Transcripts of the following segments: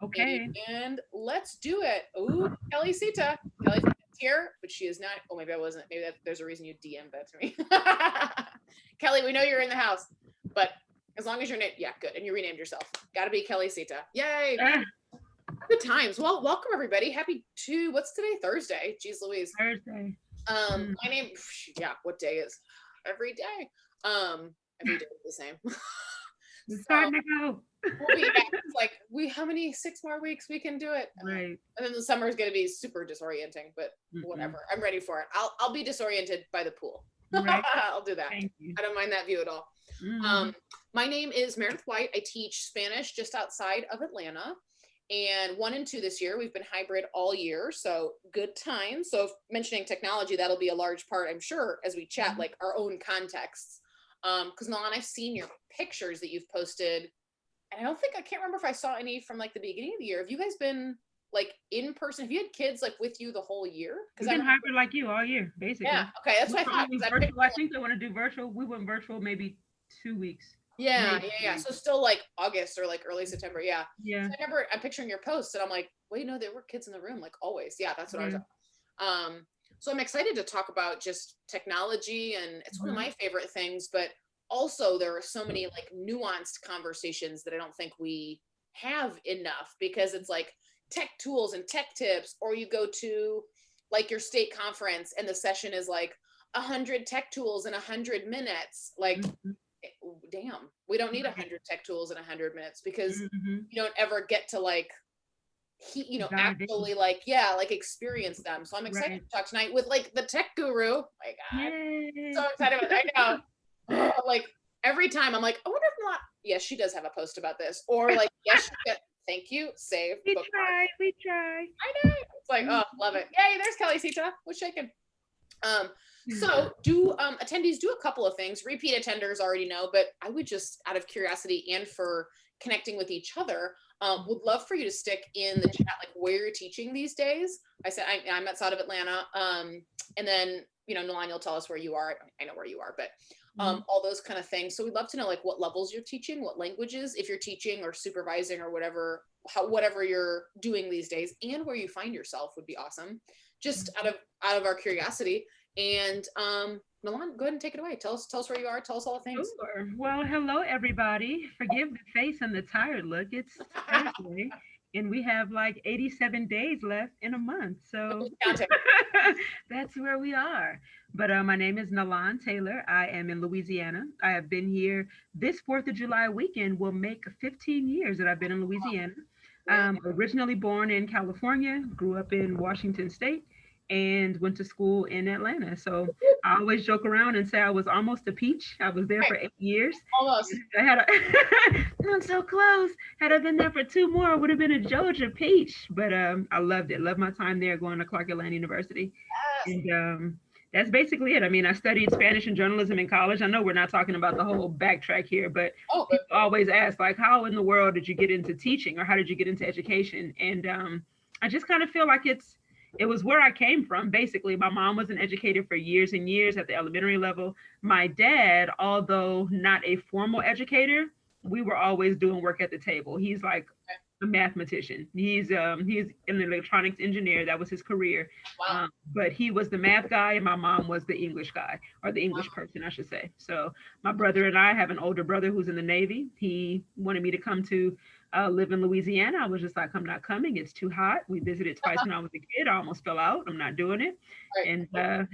Okay. And let's do it. Ooh, Kelly Sita. Kelly's here, but she is not. Oh, maybe I wasn't. Maybe there's a reason you DM'd that to me. Kelly, we know you're in the house, but as long as you're named, yeah, good. And you renamed yourself. Got to be Kelly Sita. Yay. Ah, Good times. Well, welcome everybody. What's today? Thursday. Jeez Louise. Thursday. My name, yeah, what day is every day? Every day is the same. It's So starting to go. we'll be back. It's like how many 6 more weeks we can do it? Right. And then the summer is going to be super disorienting, but whatever. I'm ready for it. I'll be disoriented by the pool. Right. I'll do that. Thank you. I don't mind that view at all. My name is Meredith White. I teach Spanish just outside of Atlanta. And 1 and 2 this year. We've been hybrid all year, so good time. So mentioning technology, that'll be a large part, I'm sure, as we chat, like our own contexts. Because Nelann, I've seen your pictures that you've posted, and I can't remember if I saw any from like the beginning of the year. Have you guys been like in person? Have you had kids like with you the whole year? We've been hybrid like you all year, basically. Yeah, okay, that's what I thought. I think they want to do virtual. We went virtual maybe 2 weeks. Yeah. So still like August or like early September. Yeah. Yeah. So I'm picturing your posts and I'm like, wait, no, there were kids in the room, like always. Yeah, that's what I was. So I'm excited to talk about just technology, and it's one of my favorite things, but also there are so many like nuanced conversations that I don't think we have enough, because it's like tech tools and tech tips, or you go to like your state conference and the session is like 100 tech tools in 100 minutes. Like, damn, we don't need 100 tech tools in 100 minutes, because you don't ever get to like actually like experience them. So I'm excited to talk tonight with like the tech guru. My God. Yay. So excited about it. I know. Like every time I'm like, I wonder if not, yes, she does have a post about this, or like, yes, thank you, save. We try. I know. It's like, oh, love it. Yay, there's Kelly Sita. What's shaking? So attendees do a couple of things. Repeat attenders already know, but I would just, out of curiosity and for connecting with each other, would love for you to stick in the chat like where you're teaching these days. I said I'm outside of Atlanta, and then Nelann, you'll tell us where you are. I know where you are, but all those kind of things. So we'd love to know like what levels you're teaching, what languages, if you're teaching or supervising or whatever you're doing these days, and where you find yourself would be awesome. Just out of our curiosity. And Nelann, go ahead and take it away. Tell us where you are. Tell us all the things. Sure. Well, hello everybody. Forgive the face and the tired look. It's Thursday, and we have like 87 days left in a month. So that's where we are. But my name is Nelann Taylor. I am in Louisiana. I have been here. This 4th of July weekend will make 15 years that I've been in Louisiana. Originally born in California, grew up in Washington State, and went to school in Atlanta. So I always joke around and say I was almost a peach. I was there for 8 years. Almost. I had I'm so close. Had I been there for 2 more, I would have been a Georgia peach. But I loved it. Loved my time there, going to Clark Atlanta University. Yes. And that's basically it. I mean, I studied Spanish and journalism in college. I know we're not talking about the whole backtrack here, but people always ask, like, how in the world did you get into teaching, or how did you get into education? And I just kind of feel like it was where I came from. Basically, my mom was an educator for years and years at the elementary level. My dad, although not a formal educator, we were always doing work at the table. He's like a mathematician. He's an electronics engineer. That was his career. Wow. But he was the math guy, and my mom was the English guy, or the English person, I should say. So my brother and I have an older brother who's in the Navy. He wanted me to come to live in Louisiana. I was just like, I'm not coming. It's too hot. We visited twice when I was a kid. I almost fell out. I'm not doing it. And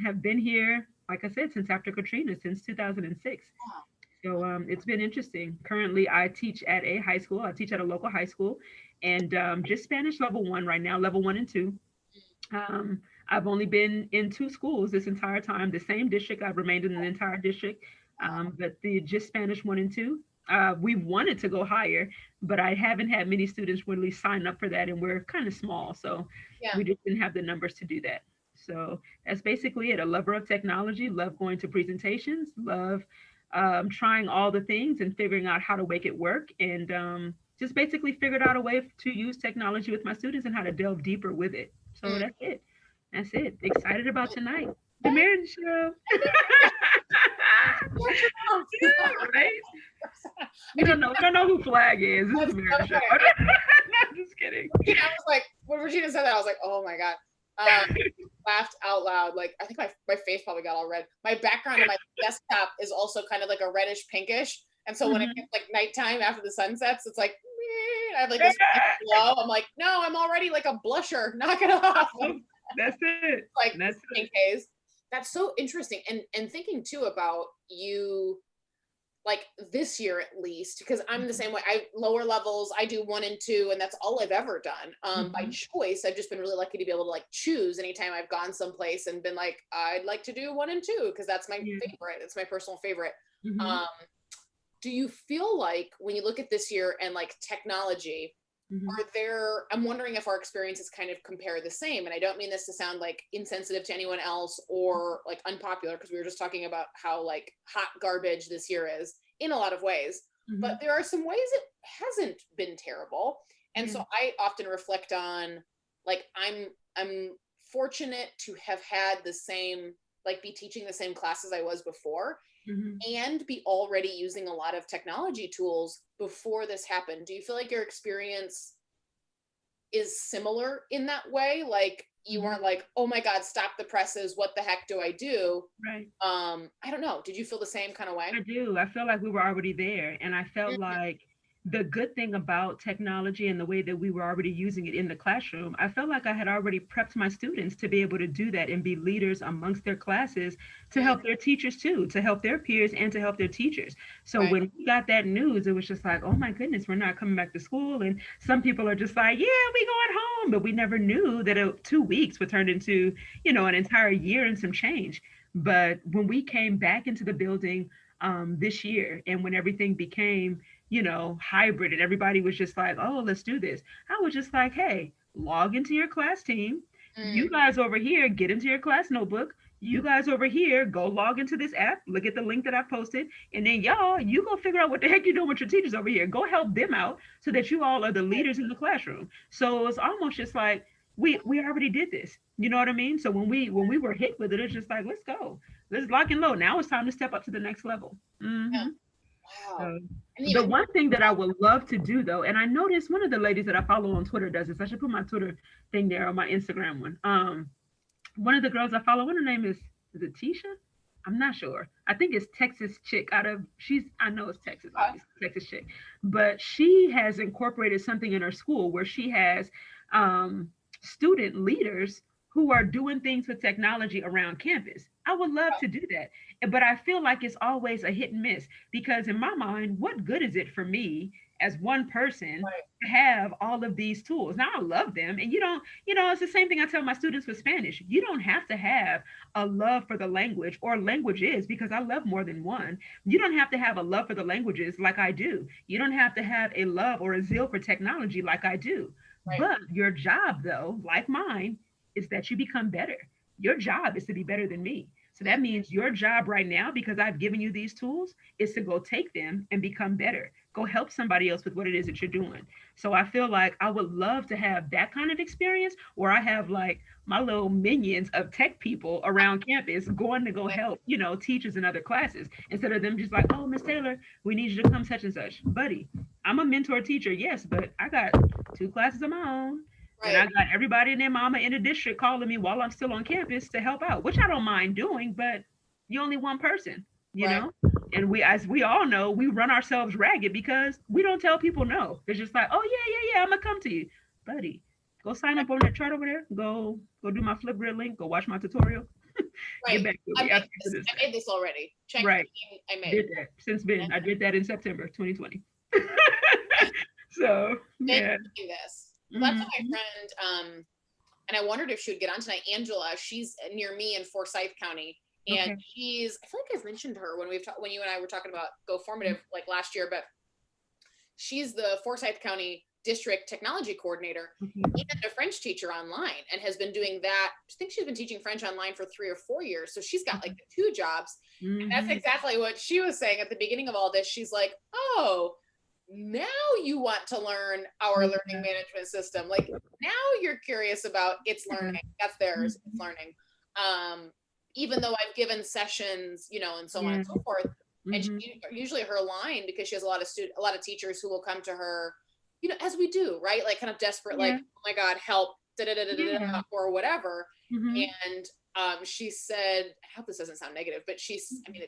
have been here, like I said, since after Katrina, since 2006. So it's been interesting. Currently, I teach at a high school. I teach at a local high school, and just Spanish level 1 right now, level 1 and 2. I've only been in 2 schools this entire time, the same district. I've remained in the entire district, but the just Spanish 1 and 2. We wanted to go higher, but I haven't had many students really sign up for that, and we're kind of small, so we just didn't have the numbers to do that. So that's basically it. A lover of technology, love going to presentations, love trying all the things and figuring out how to make it work, and just basically figured out a way to use technology with my students and how to delve deeper with it. So that's it. That's it. Excited about tonight. The Meredith Show. Right? We don't know who Flag is. This is Meredith Show. No, just kidding. I was like, when Regina said that, I was like, oh my God. Laughed out loud. Like, I think my face probably got all red. My background on my desktop is also kind of like a reddish pinkish. And so when it gets like nighttime after the sun sets, it's like, I have like this glow. I'm like, no, I'm already like a blusher. Knock it off. That's it. Like, that's it. haze. That's so interesting. And thinking too about you, like this year at least, because I'm the same way. I lower levels, I do 1 and 2, and that's all I've ever done. By choice, I've just been really lucky to be able to like choose anytime I've gone someplace and been like, I'd like to do 1 and 2 because that's my favorite. It's my personal favorite. Do you feel like when you look at this year and like technology, are there, I'm wondering if our experiences kind of compare the same. And I don't mean this to sound like insensitive to anyone else or like unpopular, because we were just talking about how like hot garbage this year is in a lot of ways, but there are some ways it hasn't been terrible. And so I often reflect on like, I'm fortunate to have had the same, like be teaching the same classes I was before. And be already using a lot of technology tools before this happened. Do you feel like your experience is similar in that way? Like you weren't like, oh my God, stop the presses. What the heck do I do? Right. I don't know. Did you feel the same kind of way? I do. I feel like we were already there. And I felt like the good thing about technology and the way that we were already using it in the classroom, I felt like I had already prepped my students to be able to do that and be leaders amongst their classes to help their teachers too, to help their peers and to help their teachers. So when we got that news, it was just like, oh my goodness, we're not coming back to school. And some people are just like, yeah, we going home. But we never knew that 2 weeks would turn into, an entire year and some change. But when we came back into the building this year and when everything became hybrid and everybody was just like, oh, let's do this. I was just like, hey, log into your class team. You guys over here, get into your class notebook. You guys over here, go log into this app, look at the link that I posted. And then y'all, you go figure out what the heck you're doing with your teachers over here. Go help them out so that you all are the leaders in the classroom. So it's almost just like, we already did this. You know what I mean? So when we were hit with it, it's just like, let's go. Let's lock and load. Now it's time to step up to the next level. Wow. The one thing that I would love to do though, and I noticed one of the ladies that I follow on Twitter does this. I should put my Twitter thing there on my Instagram one. One of the girls I follow, what her name is it Tisha? I'm not sure. I think it's Texas chick I know it's Texas, obviously, Texas chick. But she has incorporated something in her school where she has student leaders who are doing things with technology around campus. I would love to do that. But I feel like it's always a hit and miss because in my mind, what good is it for me as one person to have all of these tools? Now I love them. And it's the same thing I tell my students with Spanish. You don't have to have a love for the language or languages because I love more than one. You don't have to have a love for the languages like I do. You don't have to have a love or a zeal for technology like I do. But your job though, like mine, is that you become better. Your job is to be better than me. So that means your job right now, because I've given you these tools, is to go take them and become better. Go help somebody else with what it is that you're doing. So I feel like I would love to have that kind of experience where I have like my little minions of tech people around campus going to go help, teachers in other classes instead of them just like, oh, Miss Taylor, we need you to come such and such. Buddy, I'm a mentor teacher, yes, but I got 2 classes of my own. And I got everybody and their mama in the district calling me while I'm still on campus to help out, which I don't mind doing, but you're only one person, you know? And as we all know, we run ourselves ragged because we don't tell people no. It's just like, oh yeah, I'm gonna come to you. Buddy, go sign up on that chart over there. Go do my Flipgrid link, go watch my tutorial. Get back to me. I made this already. Check I made. Did that I did that in September 2020. So yeah. This. That's my friend, and I wondered if she would get on tonight. Angela, she's near me in Forsyth County, and I feel like I've mentioned her when when you and I were talking about Go Formative like last year, but she's the Forsyth County District Technology Coordinator and a French teacher online, and has been doing that. I think she's been teaching French online for 3 or 4 years, so she's got like 2 jobs, and that's exactly what she was saying at the beginning of all this. She's like, oh, now you want to learn our learning management system. Like now you're curious about its learning. That's theirs, it's learning. Even though I've given sessions, and so on and so forth. And usually her line, because she has a lot of teachers who will come to her, you know, as we do, right? Like kind of desperate, like, Yeah. oh my God, help, da da da da da Yeah. da, or whatever. Hmm. And she said, I hope this doesn't sound negative, but she's, I mean,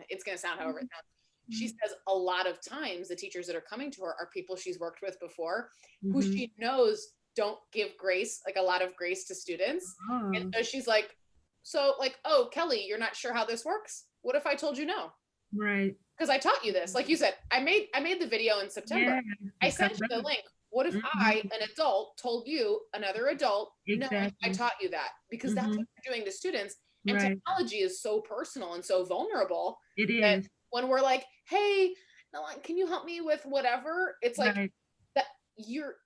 it's going to sound however it sounds. She says a lot of times the teachers that are coming to her are people she's worked with before, who Hmm. she knows don't give grace, like a lot of grace to students. And Oh, so she's like, so like, oh, Kelly, you're not sure how this works? What if I told you no? right. Because I taught you this. Like you said, I made the video in September. Yeah. I It sent comes you the up. link. What if I, Hmm. an adult, told you, another adult, knowing I Exactly. taught you that? Because that's Hmm. what you're doing to students. And Right. technology is so personal and so vulnerable It that is. when we're like, hey, Nelann, can you help me with whatever? It's like Right. that you're,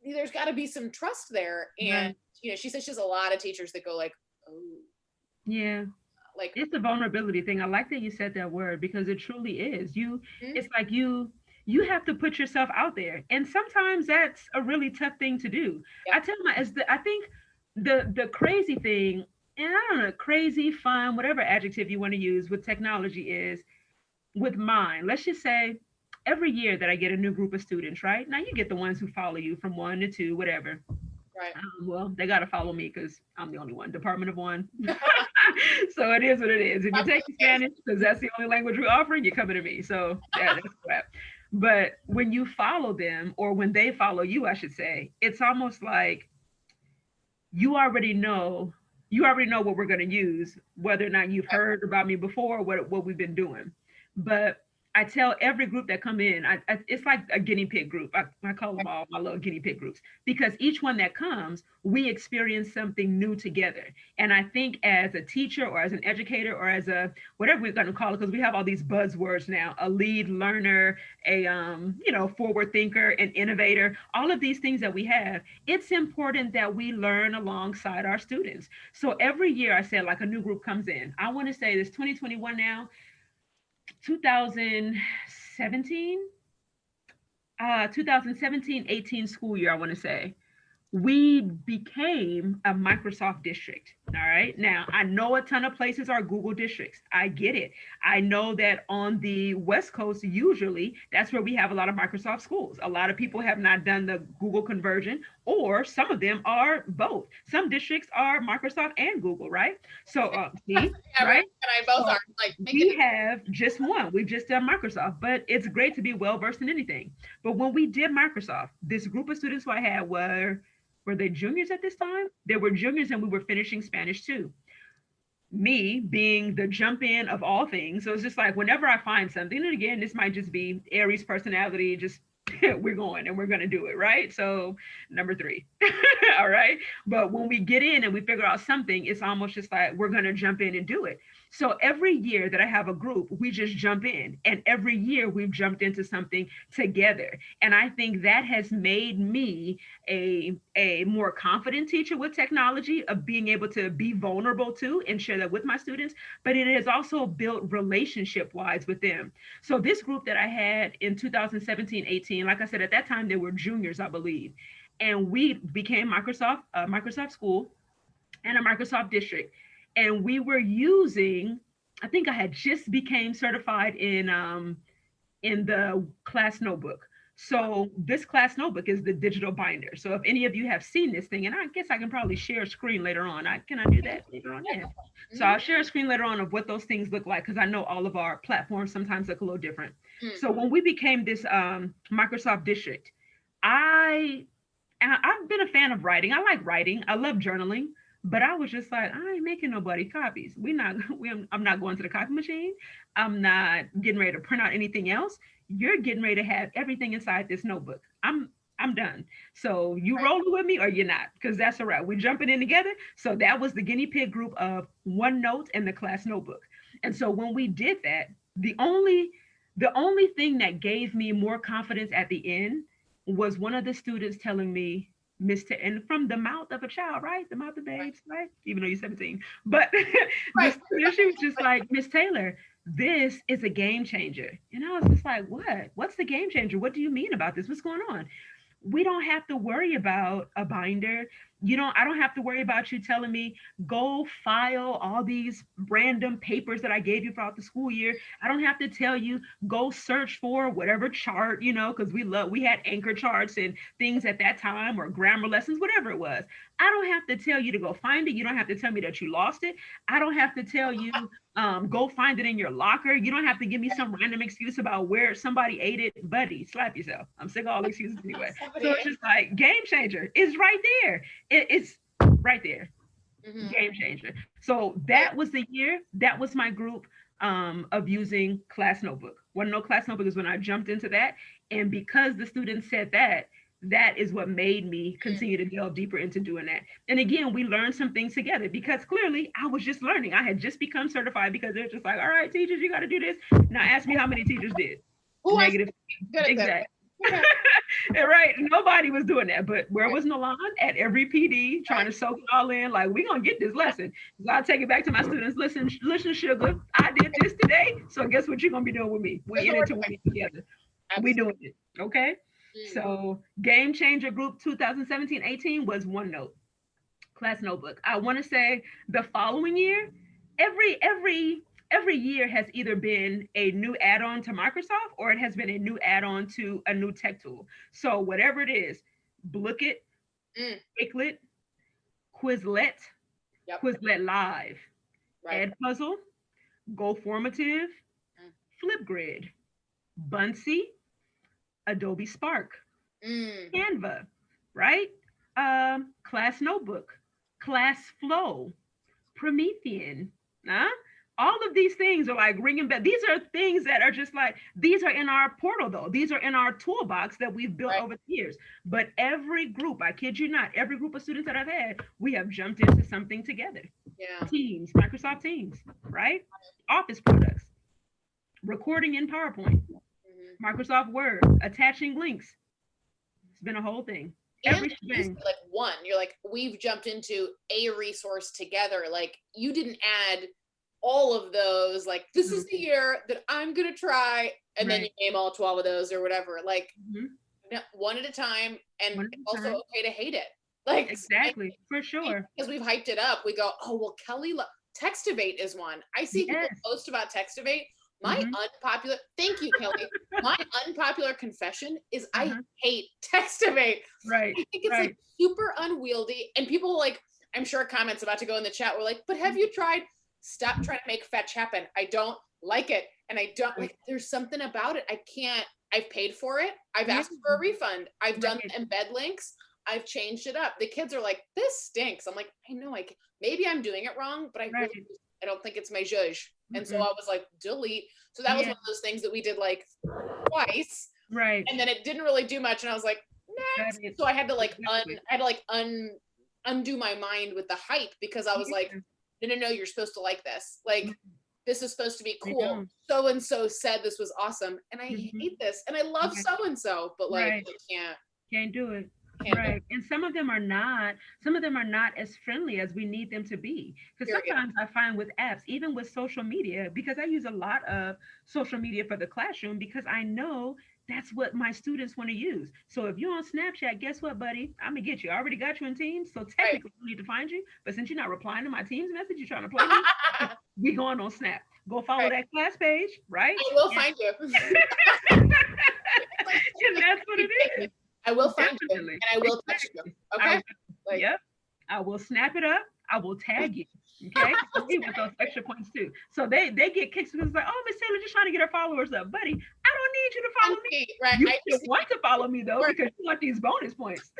there's got to be some trust there. And, Right. you know, she says she has a lot of teachers that go like, oh, Yeah. like, It's a vulnerability thing. I like that you said that word because it truly is. hmm, It's like you have to put yourself out there. And sometimes that's a really tough thing to do. yep, I tell my as the I think the crazy thing, and I don't know, crazy, fun, whatever adjective you want to use with technology is with mine. Let's just say every year that I get a new group of students, right? Now you get the ones who follow you from 1 to 2, whatever. right. Well, they got to follow me because I'm the only one, department of one. So it is what it is. If you're Probably taking the case. Spanish, because that's the only language we're offering, you're coming to me. So that's crap. But when you follow them, or when they follow you, I should say, it's almost like you already know you already know what we're going to use, whether or not you've Right. heard about me before, what we've been doing. But I tell every group that come in, it's like a guinea pig group. I call them all my little guinea pig groups because each one that comes, we experience something new together. And I think as a teacher or as an educator or as a whatever we're going to call it, because we have all these buzzwords now, a lead learner, a forward thinker, an innovator, all of these things that we have, it's important that we learn alongside our students. So every year I said like a new group comes in. I want to say this 2021 now, 2017, 2017-18 school year, I want to say we became a Microsoft district. All right. Now, I know a ton of places are Google districts. I get it. I know that on the West Coast, usually that's where we have a lot of Microsoft schools. A lot of people have not done the Google conversion, or some of them are both. Some districts are Microsoft and Google, right? So, see, Yeah, Rebecca right? and I both So are like, make it. we have just one. We've just done Microsoft, but it's great to be well versed in anything. But when we did Microsoft, this group of students who I had were they juniors at this time? They were juniors and we were finishing Spanish too. Me being the jump in of all things. So it's just like whenever I find something, and again, this might just be Aries personality, just we're going and we're going to do it, right? So, number three. All right. But when we get in and we figure out something, it's almost just like we're going to jump in and do it. So, every year that I have a group, we just jump in. And every year we've jumped into something together. And I think that has made me a more confident teacher with technology, of being able to be vulnerable to and share that with my students. But it has also built relationship wise with them. So, this group that I had in 2017-18, like I said, at that time, they were juniors, I believe. And we became Microsoft school and a Microsoft district. And we were using, I think I had just became certified in the class notebook. So this class notebook is the digital binder. So if any of you have seen this thing, and I guess I can probably share a screen later on. Can I do that later on? Yeah. So Mhm. I'll share a screen later on of what those things look like, because I know all of our platforms sometimes look a little different. Mm. So when we became this Microsoft district, I I've been a fan of writing. I like writing. I love journaling. But I was just like, I ain't making nobody copies. I'm not going to the copy machine. I'm not getting ready to print out anything else. You're getting ready to have everything inside this notebook. I'm done. So you Right. rolling with me or you're not? Because that's all right. We're jumping in together. So that was the guinea pig group of OneNote and the class notebook. And so when we did that, the only thing that gave me more confidence at the end was one of the students telling me, Mr. And from the mouth of a child, right? The mouth of Right. babes, right? Even though you're 17. But the Right. student, she was just like, Miss Taylor, this is a game changer. And I was just like, what? What's the game changer? What do you mean about this? What's going on? We don't have to worry about a binder. I don't have to worry about you telling me go file all these random papers that I gave you throughout the school year. I don't have to tell you go search for whatever chart, because we had anchor charts and things at that time, or grammar lessons, whatever it was. I don't have to tell you to go find it. You don't have to tell me that you lost it. I don't have to tell you go find it in your locker. You don't have to give me some random excuse about where somebody ate it. Buddy, slap yourself. I'm sick of all the excuses anyway. So it's just like game changer. It's right there. It's right there. Game changer. So that was the year. That was my group of using Class Notebook. Want to know Class Notebook is when I jumped into that. And because the students said that, that is what made me continue to delve deeper into doing that. And again, we learned some things together because clearly I was just learning. I had just become certified because they're just like, all right, teachers, you got to do this. Now ask me how many teachers did. Negative. Exactly. Right. Nobody was doing that. But where was Nelann at every PD trying to soak it all in? Like, we're going to get this lesson. So I'll take it back to my students. Listen, sugar, I did this today. So guess what you're going to be doing with me? We're in it to win it together. We doing it. Okay. So game changer group 2017-18 was OneNote, Class Notebook. I want to say the following year, every year has either been a new add-on to Microsoft or it has been a new add-on to a new tech tool. So whatever it is, Bookit, Quizlet, Quizlet, Quizlet Live, Edpuzzle, GoFormative, Flipgrid, Buncee, Adobe Spark, Canva, right? Class Notebook, Class Flow, Promethean, all of these things are like ringing bells. These are things that are just like, these are in our portal though. These are in our toolbox that we've built over the years. But every group, I kid you not, every group of students that I've had, we have jumped into something together. Teams, Microsoft Teams, right? Office products, recording in PowerPoint, Microsoft Word, attaching links. It's been a whole thing. Everything. Like you're like, we've jumped into a resource together. Like you didn't add all of those, like this is the year that I'm gonna try, and then you name all 12 of those or whatever, like one at a time. And it's also okay to hate it, like exactly, for sure, because we've hyped it up. We go, oh well, Kelly Textivate is one. I see people post about Textivate. My unpopular, thank you, Kelly. My unpopular confession is I hate Textivate. Right. I think it's like super unwieldy, and people like, I'm sure comments about to go in the chat were like, but have you tried? Stop trying to make fetch happen. I don't like it. And I don't like, there's something about it. I can't, I've paid for it. I've asked for a refund. I've done embed links. I've changed it up. The kids are like, this stinks. I'm like, I know maybe I'm doing it wrong, but I don't think it's my zhuzh. And so I was like, delete. So that was one of those things that we did like twice. Right. And then it didn't really do much. And I was like, next. So I had to like, undo my mind with the hype, because I was like, no, you're supposed to like this. Like, this is supposed to be cool. So-and-so said this was awesome. And I hate this. And I love so-and-so, but like, I can't do it. And some of them are not as friendly as we need them to be. Because sometimes I find with apps, even with social media, because I use a lot of social media for the classroom, because I know that's what my students want to use. So if you're on Snapchat, guess what, buddy? I'm gonna get you. I already got you in Teams, so technically I need to find you. But since you're not replying to my Teams message, you're trying to play me, we going on Snap. Go follow that class page, right? I will find you. And that's what it is. I will find you, and I will touch you. Okay. I will snap it up. I will tag you. Okay, with those extra points too. So they get kicks because it's like, oh, Miss Taylor just trying to get her followers up, buddy. I don't need you to follow me. Right. You just want to follow me though, because you want these bonus points.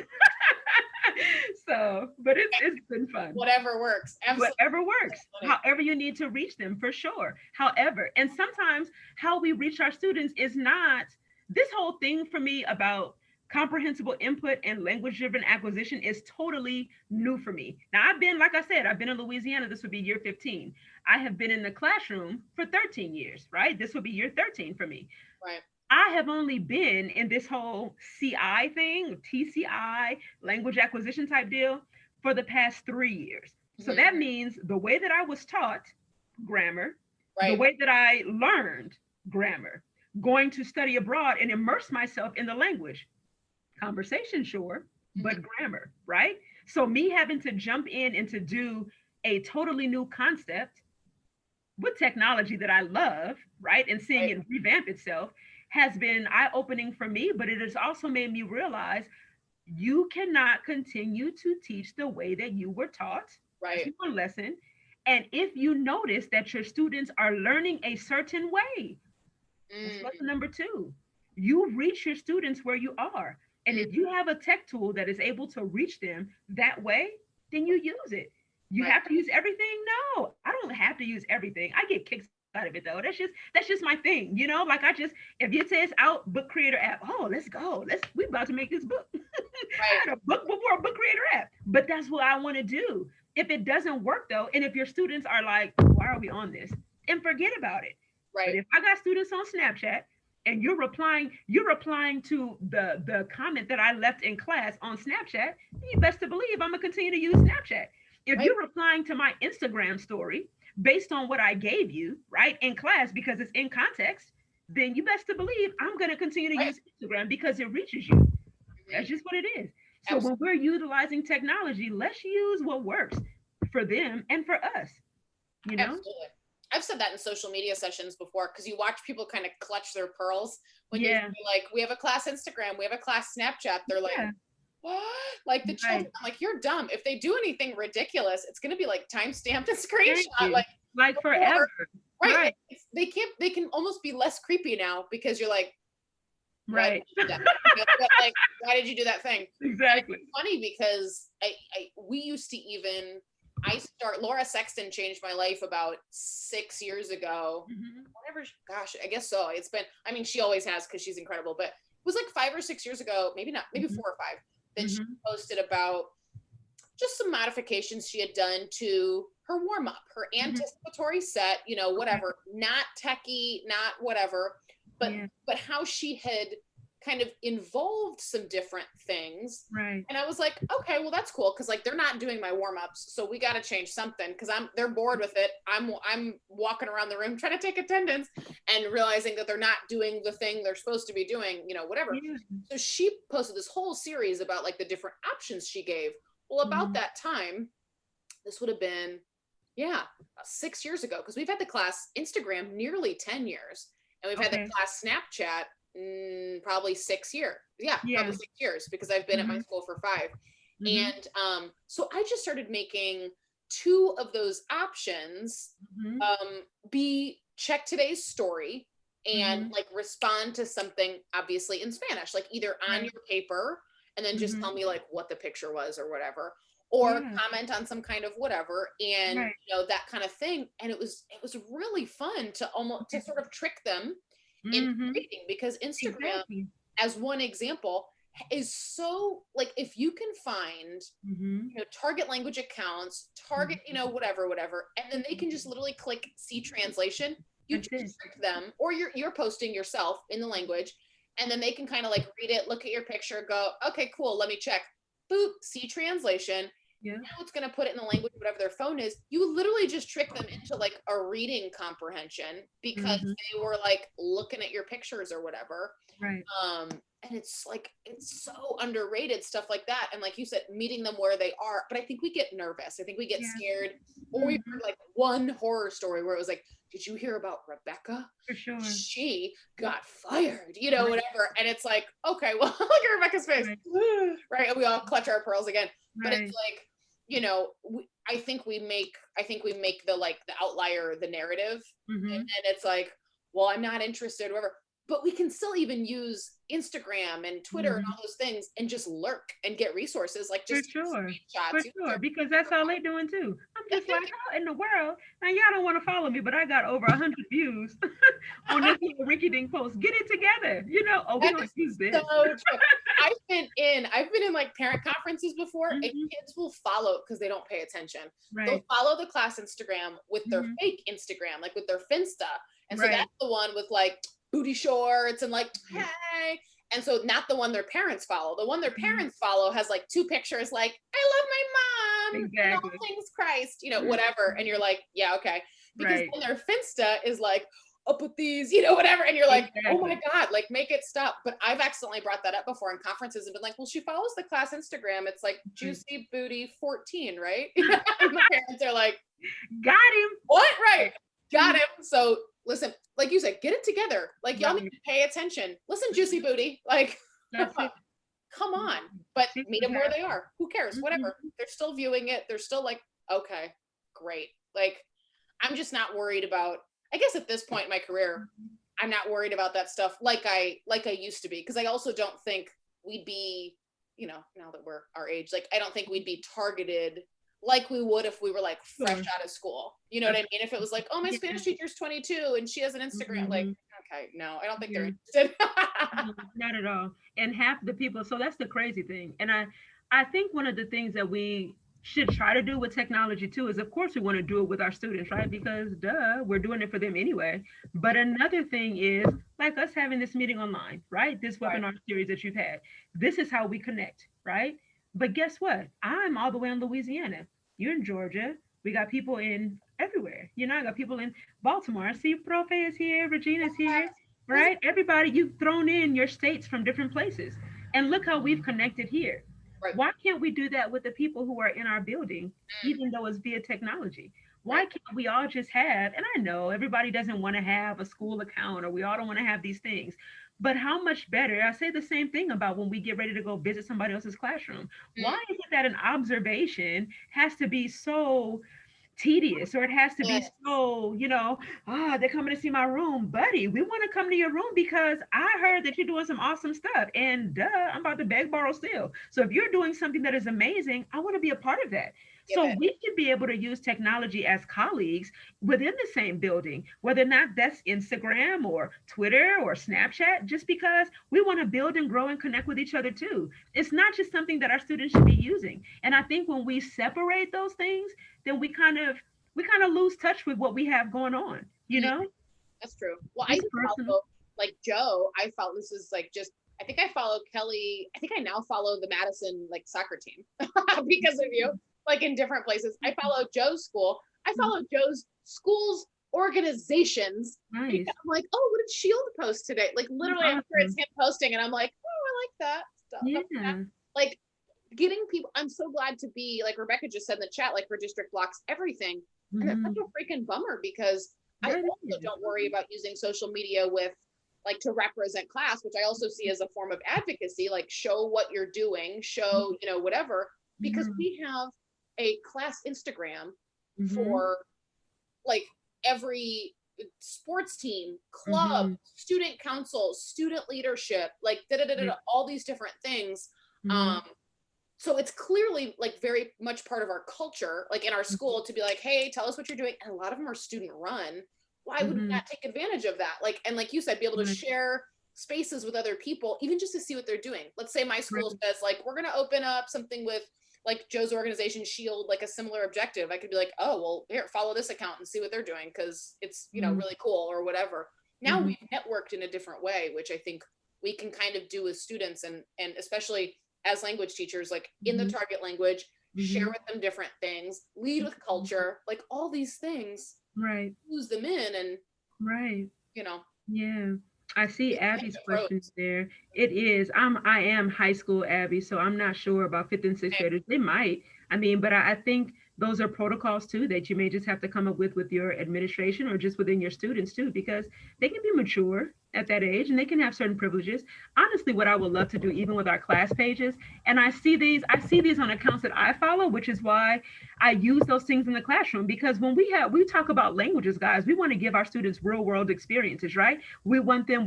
So, but it's been fun. Whatever works. Absolutely. Whatever works. However you need to reach them, for sure. However, and sometimes how we reach our students is not this whole thing for me about comprehensible input and language-driven acquisition is totally new for me. Now, I've been in Louisiana. This would be year 15. I have been in the classroom for 13 years, right? This would be year 13 for me. Right. I have only been in this whole CI thing, TCI, language acquisition type deal, for the past 3 years. So that means the way that I was taught grammar, the way that I learned grammar, going to study abroad and immerse myself in the language. Conversation, sure, but grammar, right? So me having to jump in and to do a totally new concept with technology that I love, right? And seeing Right. it revamp itself has been eye opening for me, but it has also made me realize you cannot continue to teach the way that you were taught. That's Right. one lesson. And if you notice that your students are learning a certain way, that's Mm, lesson number two. You reach your students where you are. And mm, if you have a tech tool that is able to reach them that way, then you use it. You right. have to use everything? No, I don't have to use everything. I get kicks out of it though. That's just my thing, you know? Like I just if you say it's out book creator app, oh, let's go. We about to make this book. Right. I had a book before a book creator app. But that's what I want to do. If it doesn't work though, and if your students are like, why are we on this? And forget about it. But Right. if I got students on Snapchat and you're replying to the comment that I left in class on Snapchat, you best to believe I'm gonna continue to use Snapchat. If Right. you're replying to my Instagram story based on what I gave you, right, in class because it's in context, then you best to believe I'm gonna continue to Right. use Instagram because it reaches you. Mhm. That's just what it is. So when Absolutely. we're utilizing technology, let's use what works for them and for us, you know? Absolutely. I've said that in social media sessions before because you watch people kind of clutch their pearls when you say, Yeah. like, we have a class Instagram, we have a class Snapchat. They're like, Yeah. what? Like the children. Right. I'm like, you're dumb. If they do anything ridiculous, it's going to be like time stamped and Thank screenshot. you. Like, Like or, forever. right. Like Right. they can't, they can almost be less creepy now because you're like, why did Right. you do that? But, like, why did you do that thing? And Exactly. it's funny because we used to even, Laura Sexton changed my life about 6 years ago. Mhm. Whatever, gosh, I guess so. It's been, I mean, she always has because she's incredible, but it was like 5 or 6 years ago, maybe not, maybe Mhm. 4 or 5, that she Mhm. posted about just some modifications she had done to her warm up, her Mhm. anticipatory set, Okay. whatever, not techie, not whatever, but Yeah. how she had kind of involved some different things. Right. And I was like, okay, well that's cool because like they're not doing my warm ups, so we got to change something because they're bored with it. I'm walking around the room trying to take attendance and realizing that they're not doing the thing they're supposed to be doing, whatever. Yeah. So she posted this whole series about like the different options she gave. Well, about Mhm. that time, this would have been, yeah, about 6 years ago, because we've had the class Instagram nearly 10 years, and we've had the Okay. class Snapchat probably 6 years. Yeah, Yeah. probably 6 years because I've been at my Mhm. school for 5. Mhm. And so I just started making two of those options Mhm. be check today's story and Mhm. like respond to something obviously in Spanish, like either on Right. your paper and then just tell Mhm. me like what the picture was or whatever, or Yeah. comment on some kind of whatever, and Right. that kind of thing. And it was really fun to almost to Okay. sort of trick them into Mhm. reading, because Instagram, Exactly. as one example, is so like, if you can find Mhm. target language accounts, target, Mhm. whatever, and then they can just literally click see translation. You That's just it. trick them, or you're posting yourself in the language, and then they can kind of like read it, look at your picture, go, okay, cool, let me check. Boop, see translation. Yeah. Now it's going to put it in the language, whatever their phone is. You literally just trick them into like a reading comprehension because Mhm. they were like looking at your pictures or whatever. Right. um and it's like, it's so underrated stuff like that, and like you said, meeting them where they are. But I think we get nervous, I think we get Yeah. scared, or we Mhm. heard like one horror story where it was like, did you hear about Rebecca? For sure. She got fired, Right. whatever. And it's like, okay, well, look at Rebecca's face. Right. Right, and we all clutch our pearls again. But it's Right. like, I think we make the like the outlier the narrative, Mhm. and it's like, well, I'm not interested, whatever. But we can still even use Instagram and Twitter and Mhm. all those things and just lurk and get resources, like For just sure. For screenshots. sure. Because that's all they doing too. I'm That's just like, it. how in the world? Now y'all don't want to follow me, but I got over 100 views on this little rinky dink post. Get it together. Oh, we're That gonna is use so this. true. I've been in like parent conferences before, and Mhm. kids will follow because they don't pay attention. They'll Right. follow the class Instagram with their Mhm. fake Instagram, like with their Finsta. And so Right. that's the one with like booty shorts and like, Right. hey. And so not the one their parents follow. The one their Mhm. parents follow has like two pictures like, I love my mom and all Exactly. things Christ, whatever. And you're like, yeah, okay. Because Right. then their Finsta is like, up with these, you know, whatever. And you're like, Exactly. oh my God, like make it stop. But I've accidentally brought that up before in conferences and been like, well, she follows the class Instagram. It's like Juicy Booty 14, right? And the parents are like, got him. what? Right. Got him. So listen, like you said, get it together. Like y'all need to pay attention. Listen, Juicy Booty, like, come on. But meet them where they are. Who cares? Whatever. They're still viewing it. They're still like, okay, great. Like, I'm just not worried about, I guess at this point in my career, I'm not worried about that stuff like I used to be. Because I also don't think we'd be, you know, now that we're our age, like I don't think we'd be targeted like we would if we were like fresh out of school. You know what I mean? If it was like, oh, my Spanish teacher's 22 and she has an Instagram, like, okay, no, I don't think they're interested. Not at all. And half the people, so that's the crazy thing. And I think one of the things that we should try to do with technology too is, of course, we want to do it with our students, right? Because duh, we're doing it for them anyway. But another thing is like us having this meeting online, right? This webinar series that you've had. This is how we connect, right? But guess what? I'm all the way in Louisiana. You're in Georgia. We got people in everywhere. You know, I got people in Baltimore. I see Profe is here, Regina's here, right? Everybody, you've thrown in your states from different places. And look how we've connected here. Right. Why can't we do that with the people who are in our building, even though it's via technology? Why can't we all just have, and I know everybody doesn't want to have a school account or we all don't want to have these things, but how much better, I say the same thing about when we get ready to go visit somebody else's classroom. Why is it that an observation has to be so tedious or it has to be so, you know, they're coming to see my room, buddy. We want to come to your room because I heard that you're doing some awesome stuff and duh, I'm about to beg, borrow, steal. So if you're doing something that is amazing, I want to be a part of that. So we should be able to use technology as colleagues within the same building, whether or not that's Instagram or Twitter or Snapchat, just because we want to build and grow and connect with each other too. It's not just something that our students should be using. And I think when we separate those things, then we kind of lose touch with what we have going on, you know? That's true. Well, I follow, like Joe, I follow, this is like just, I think I follow Kelly, I think I now follow the Madison like soccer team because of you. Like in different places. I follow Joe's school. I follow Joe's school's organizations. Nice. I'm like, oh, what did Shield post today? Like literally, I'm sure it's him posting, and I'm like, oh, I like that stuff. Yeah. Like getting people. I'm so glad to be like Rebecca just said in the chat. Like her district blocks everything, and it's such a freaking bummer because I also don't worry about using social media with like to represent class, which I also see as a form of advocacy. Like show what you're doing, show you know whatever, because we have a class Instagram for like every sports team, club, student council, student leadership, like all these different things. So it's clearly like very much part of our culture, like in our school to be like, hey, tell us what you're doing. And a lot of them are student run. Why would we not take advantage of that? Like, and like you said, be able to share spaces with other people, even just to see what they're doing. Let's say my school says like, we're going to open up something with like Joe's organization Shield, like a similar objective. I could be like, oh, well, here, follow this account and see what they're doing because it's, you know, really cool or whatever. Now we've networked in a different way, which I think we can kind of do with students and especially as language teachers, like in the target language, share with them different things, lead with culture, like all these things, use them in and, you know. Yeah. I see Abby's questions there. It is. I am high school Abby, so I'm not sure about fifth and sixth graders. They might. I mean, but I think those are protocols too that you may just have to come up with your administration or just within your students too, because they can be mature at that age and they can have certain privileges. Honestly, what I would love to do, even with our class pages, and I see these on accounts that I follow, which is why I use those things in the classroom, because when we talk about languages, guys, we want to give our students real world experiences, right? We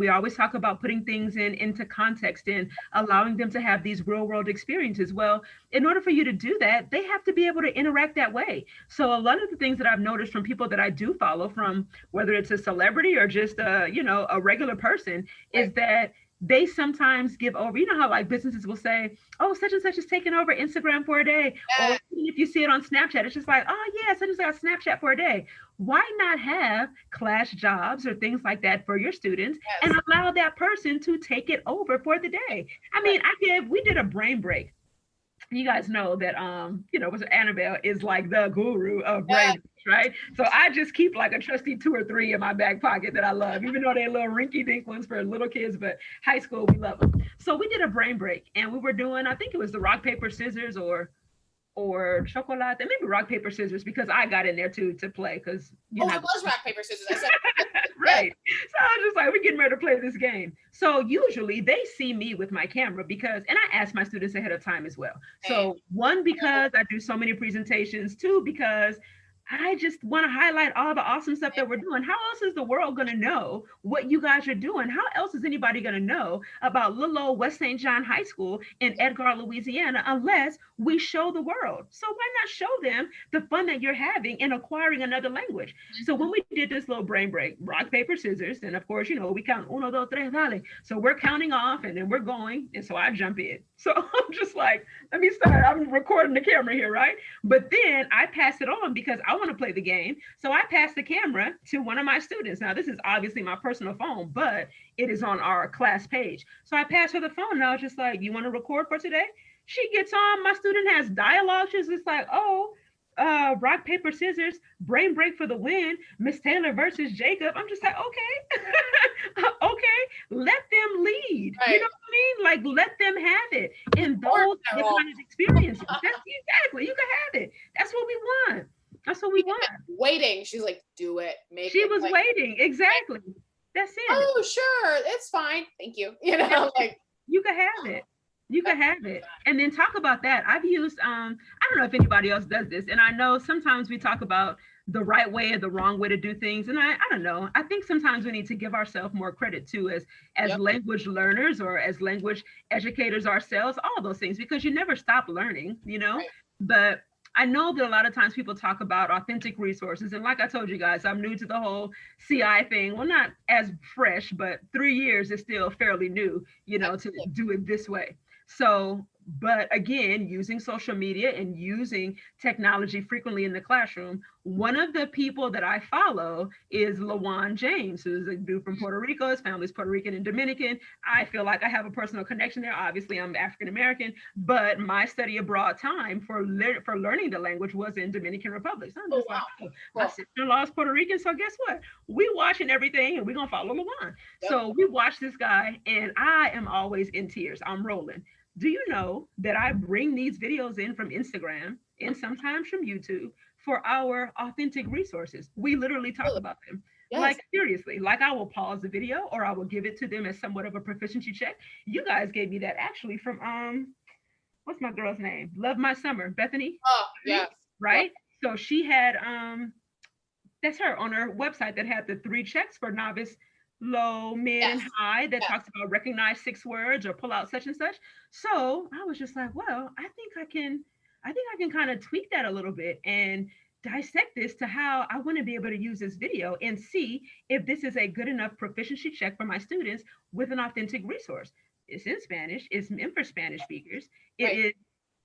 always talk about putting things into context and allowing them to have these real world experiences. Well, in order for you to do that, they have to be able to interact that way. So a lot of the things that I've noticed from people that I do follow, from whether it's a celebrity or just a regular person, is that they sometimes give over. You know how like businesses will say, oh, such and such is taking over Instagram for a day. Or even if you see it on Snapchat, it's just like, oh yeah, such and such got Snapchat for a day. Why not have class jobs or things like that for your students and allow that person to take it over for the day? I mean, we did a brain break you guys know that was Annabelle is like the guru of Yeah. brain, right? So I just keep like a trusty 2 or 3 in my back pocket that I love, even though they're little rinky dink ones for little kids, but high school we love them. So we did a brain break and we were doing, I think it was the rock paper scissors or chocolate, and maybe rock paper scissors because I got in there too to play because Oh, it was rock paper scissors. I said right. So I was just like, we're getting ready to play this game. So usually they see me with my camera because, and I ask my students ahead of time as well. So one, because I do so many presentations. Two, because I just want to highlight all the awesome stuff that we're doing. How else is the world going to know what you guys are doing? How else is anybody going to know about little old West St. John High School in Edgar, Louisiana, unless we show the world? So why not show them the fun that you're having in acquiring another language? So when we did this little brain break, rock, paper, scissors, and of course, we count uno, dos, tres, dale. So we're counting off and then we're going. And so I jump in. So I'm just like, let me start. I'm recording the camera here, right? But then I pass it on because I want to play the game. So I pass the camera to one of my students. Now, this is obviously my personal phone, but it is on our class page. So I pass her the phone and I was just like, you want to record for today? She gets on. My student has dialogue. She's just like, oh, rock, paper, scissors, brain break for the win, Miss Taylor versus Jacob. I'm just like, okay, okay, let them lead. Right. You know what I mean? Like, let them have it in those kind of experiences. That's exactly, you can have it. That's what we want. That's what we want. Waiting. She's like, do it. Make she it. was like, waiting. Exactly. That's it. Oh, sure. It's fine. Thank you. Like you can have it. You can have it. And then talk about that. I've used, I don't know if anybody else does this. And I know sometimes we talk about the right way or the wrong way to do things. And I don't know. I think sometimes we need to give ourselves more credit too as language learners or as language educators ourselves, all those things, because you never stop learning, Right. But I know that a lot of times people talk about authentic resources. And like I told you guys, I'm new to the whole CI thing. Well, not as fresh, but 3 years is still fairly new, to do it this way. So, but again, using social media and using technology frequently in the classroom, one of the people that I follow is Nelann James, who's a dude from Puerto Rico. His family's Puerto Rican and Dominican. I feel like I have a personal connection there. Obviously, I'm African American, but my study abroad time for learning the language was in Dominican Republic. So I'm just my sister-in-law is Puerto Rican, so guess what? We watching everything, and we're gonna follow Nelann. So we watch this guy, and I am always in tears. I'm rolling. Do you know that I bring these videos in from Instagram and sometimes from YouTube for our authentic resources? We literally talk about them. Yes. Like seriously, like I will pause the video or I will give it to them as somewhat of a proficiency check. You guys gave me that actually from what's my girl's name? Love My Summer, Bethany. Oh, yes. Right? So she had that's her on her website that had the 3 checks for novice, low, mid, and high that talks about recognize 6 words or pull out such and such. So I was just like, well, I think I can kind of tweak that a little bit and dissect this to how I want to be able to use this video and see if this is a good enough proficiency check for my students with an authentic resource. It's in Spanish, it's meant for Spanish speakers.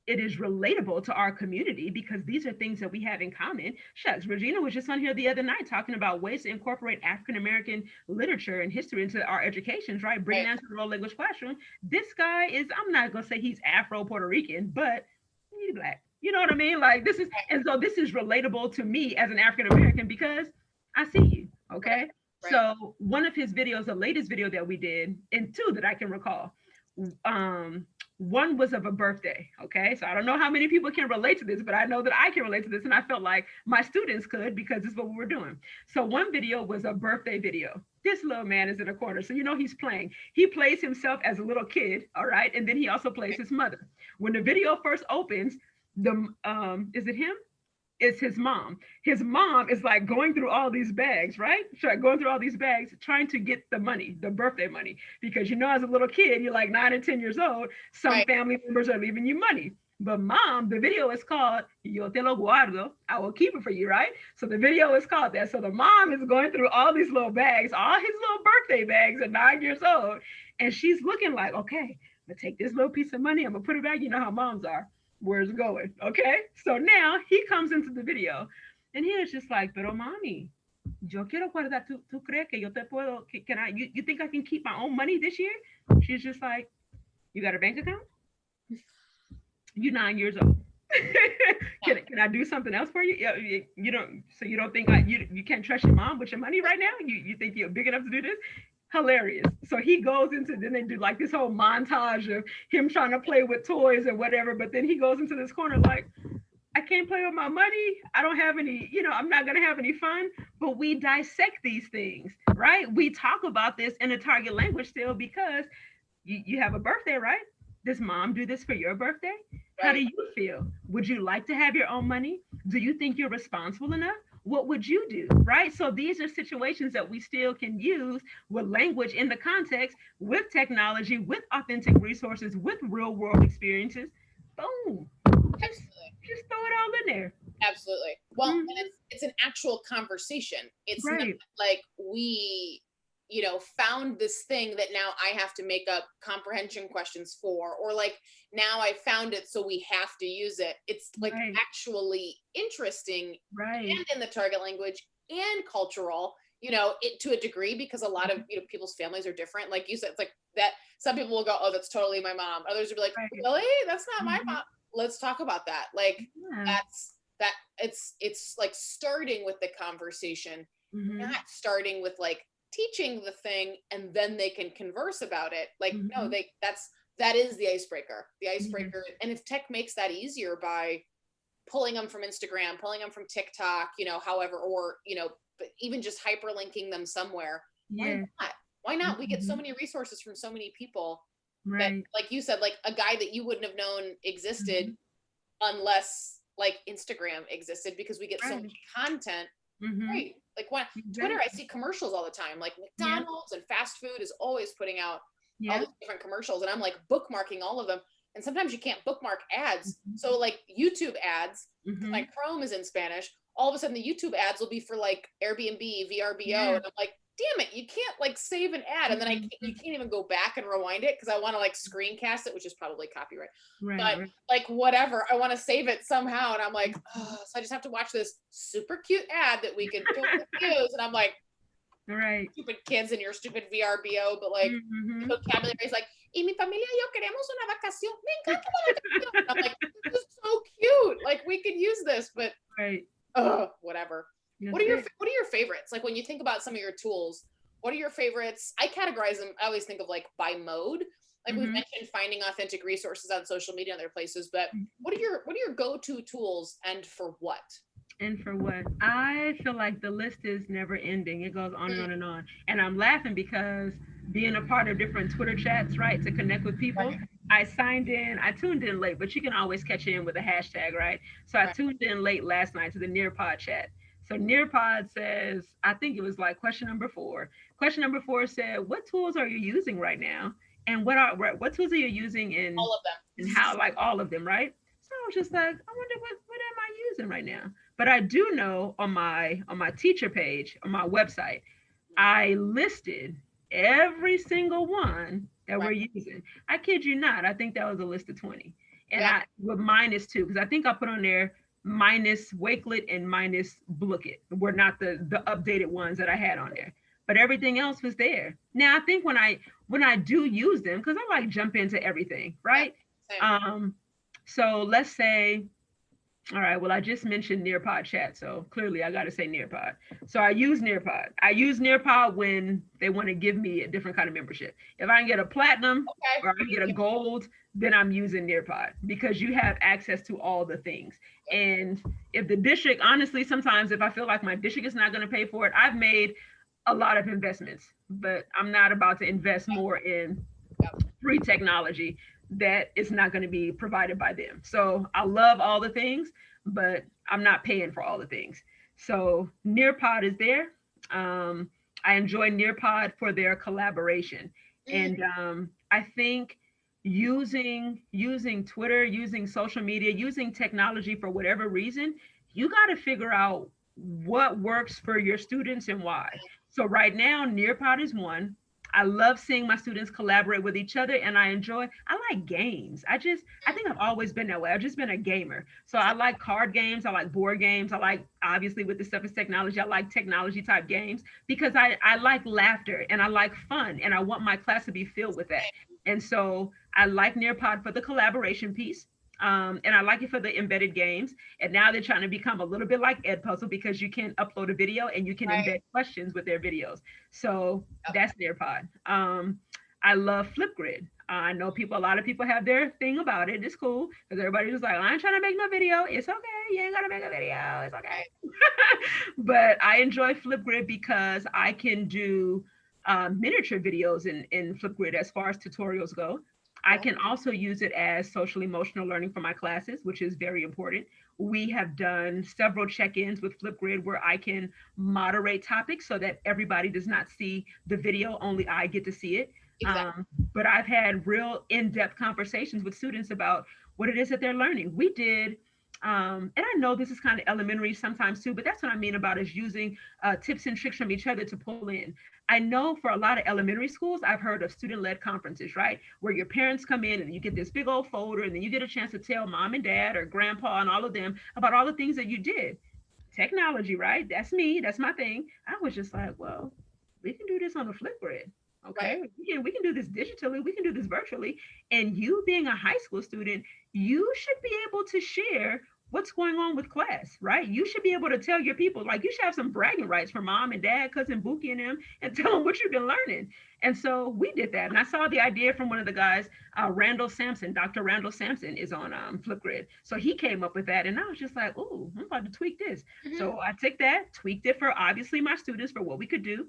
It is relatable to our community because these are things that we have in common. Shucks, Regina was just on here the other night talking about ways to incorporate African-American literature and history into our educations, right? Bring that to the world language classroom. This guy is, I'm not gonna say he's Afro-Puerto Rican, but he's Black. You know what I mean? Like this is, and so this is relatable to me as an African-American because I see you, okay? Right. So one of his videos, the latest video that we did, and 2 that I can recall, one was of a birthday. Okay. So I don't know how many people can relate to this, but I know that I can relate to this. And I felt like my students could because this is what we were doing. So one video was a birthday video. This little man is in a corner. So, he's playing. He plays himself as a little kid. All right. And then he also plays his mother. When the video first opens, is it him? It's his mom. His mom is like going through all these bags, right? Going through all these bags, trying to get the money, the birthday money. Because as a little kid, you're like 9 and 10 years old, some family members are leaving you money. But mom, the video is called Yo te lo guardo, I will keep it for you, right? So the video is called that. So the mom is going through all these little bags, all his little birthday bags at 9 years old. And she's looking like, okay, I'm gonna take this little piece of money, I'm gonna put it back. You know how moms are. Where it's going, okay? So now he comes into the video and he is just like, pero mami, yo quiero guardar, tú crees que yo te puedo, can I, you think I can keep my own money this year? She's just like, you got a bank account? You're 9 years old. Can I do something else for you? Yeah, you don't. So you don't think you can't trust your mom with your money right now? You think you're big enough to do this? Hilarious. So he goes into, then they do like this whole montage of him trying to play with toys or whatever. But then he goes into this corner like, I can't play with my money. I don't have any, I'm not going to have any fun. But we dissect these things, right? We talk about this in a target language still because you have a birthday, right? Does mom do this for your birthday? How do Right. you feel? Would you like to have your own money? Do you think you're responsible enough? What would you do? Right? So these are situations that we still can use with language in the context, with technology, with authentic resources, with real world experiences. Boom. Just Absolutely. just throw it all in there. Absolutely. Well, and Hmm. it's an actual conversation. It's not Right. like we, found this thing that now I have to make up comprehension questions for, or like now I found it so we have to use it. It's like Right. actually interesting Right. and in the target language and cultural, it to a degree because a lot of people's families are different. Like you said, it's like that some people will go, "Oh, that's totally my mom." Others will be like, Right. "Really? That's not my Hmm. mom." Let's talk about that. Like Yeah. that's that it's like starting with the conversation, Hmm. not starting with like teaching the thing and then they can converse about it. Like no, Hmm. that is the icebreaker. The Yeah. icebreaker, and if tech makes that easier by pulling them from Instagram, pulling them from TikTok, however, or but even just hyperlinking them somewhere, why Yeah. not? Why not? We get so Hmm. many resources from so many people that, Right. like you said, like a guy that you wouldn't have known existed Hmm. unless like Instagram existed because we get so Right. much content. Hmm. Right. Like when Twitter, I Exactly. see commercials all the time. Like Yeah. McDonald's and fast food is always putting out all Yeah. these different commercials, and I'm like bookmarking all of them. And sometimes you can't bookmark ads. Hmm. So like YouTube ads, because my Hmm. Chrome is in Spanish, all of a sudden the YouTube ads will be for like Airbnb, VRBO, Yeah. and I'm like, damn it, you can't like save an ad, and then you Hmm. can't even go back and rewind it because I want to like screencast it, which is probably copyright. Right. But Right. like whatever, I want to save it somehow, and I'm like, Mhm. oh, so I just have to watch this super cute ad that we can totally use, and I'm like, Right. stupid kids in your stupid VRBO, but like Hmm. the vocabulary is like, y mi familia y yo queremos una vacación. Me encanta la vacación. And I'm like, this is so cute. Like we could use this, but Right. whatever. That's it. What are your favorites? Like when you think about some of your tools, what are your favorites? I categorize them. I always think of like by mode. Like we've Hmm. mentioned finding authentic resources on social media and other places, but what are your go-to tools and for what? And for what? I feel like the list is never ending. It goes on and Mm, on and on. And I'm laughing because being a part of different Twitter chats, right, to connect with people, right, I signed in, I tuned in late, but you can always catch in with a hashtag, right? So I right. tuned in late last night to the Nearpod chat. So Nearpod says, I think it was like question number 4. Question number 4 said, "What tools are you using right now? And what tools are you using in All of them. and how?" Like all of them, right? So I was just like, I wonder what am I using right now? But I do know on my teacher page on my website, I listed every single one that Right. we're using. I kid you not. I think that was a list of 20. And Yeah. I with -2 because I think I put on there minus Wakelet and minus Blookit were not the updated ones that I had on there. But everything else was there. Now I think when I do use them, because I like jump into everything, Yeah. right? Same. Um, so let's say, all right, well, I just mentioned Nearpod chat, so clearly I got to say Nearpod. So I use Nearpod. I use Nearpod when they want to give me a different kind of membership. If I can get a platinum Okay. or I can get a gold, then I'm using Nearpod because you have access to all the things. Yep. And if the district, honestly, sometimes if I feel like my district is not going to pay for it, I've made a lot of investments, but I'm not about to invest more in Yep. free technology that is not going to be provided by them. So I love all the things, but I'm not paying for all the things. So Nearpod is there. Um, I enjoy Nearpod for their collaboration, Mm, and I think using Twitter, using social media, using technology for whatever reason, you got to figure out what works for your students and why. So right now, Nearpod is one. I love seeing my students collaborate with each other, and I like games. I think I've always been that way. I've just been a gamer. So I same. like card games, I like board games, I like, obviously with the stuff is technology, I like technology type games because I like laughter and I like fun and I want my class to be filled with that. And so I like Nearpod for the collaboration piece. And I like it for the embedded games. And now they're trying to become a little bit like Ed Puzzle because you can upload a video and you can Right. embed questions with their videos. So Yep. that's their pod. I love Flipgrid. I know people, a lot of people have their thing about it. It's cool because everybody's just like, I ain't trying to make no video. It's okay. You ain't got to make a video. It's okay. Right. But I enjoy Flipgrid because I can do miniature videos in Flipgrid as far as tutorials go. I can also use it as social emotional learning for my classes, which is very important. We have done several check-ins with Flipgrid where I can moderate topics so that everybody does not see the video, only I get to see it. Exactly. But I've had real in-depth conversations with students about what it is that they're learning. We did, and I know this is kind of elementary sometimes too, but that's what I mean about is using tips and tricks from each other to pull in. I know for a lot of elementary schools, I've heard of student-led conferences, right? Where your parents come in and you get this big old folder and then you get a chance to tell mom and dad or grandpa and all of them about all the things that you did. Technology, right? That's me. That's my thing. I was just like, well, we can do this on a Flipgrid. Right. Okay, we can do this digitally, we can do this virtually. And you being a high school student, you should be able to share what's going on with class, right? You should be able to tell your people, like you should have some bragging rights for mom and dad, cousin Buki and them, and tell them what you've been learning. And so we did that. And I saw the idea from one of the guys, Randall Sampson. Dr. Randall Sampson is on Flipgrid. So he came up with that. And I was just like, oh, I'm about to tweak this. Mm-hmm. So I took that, tweaked it for obviously my students for what we could do,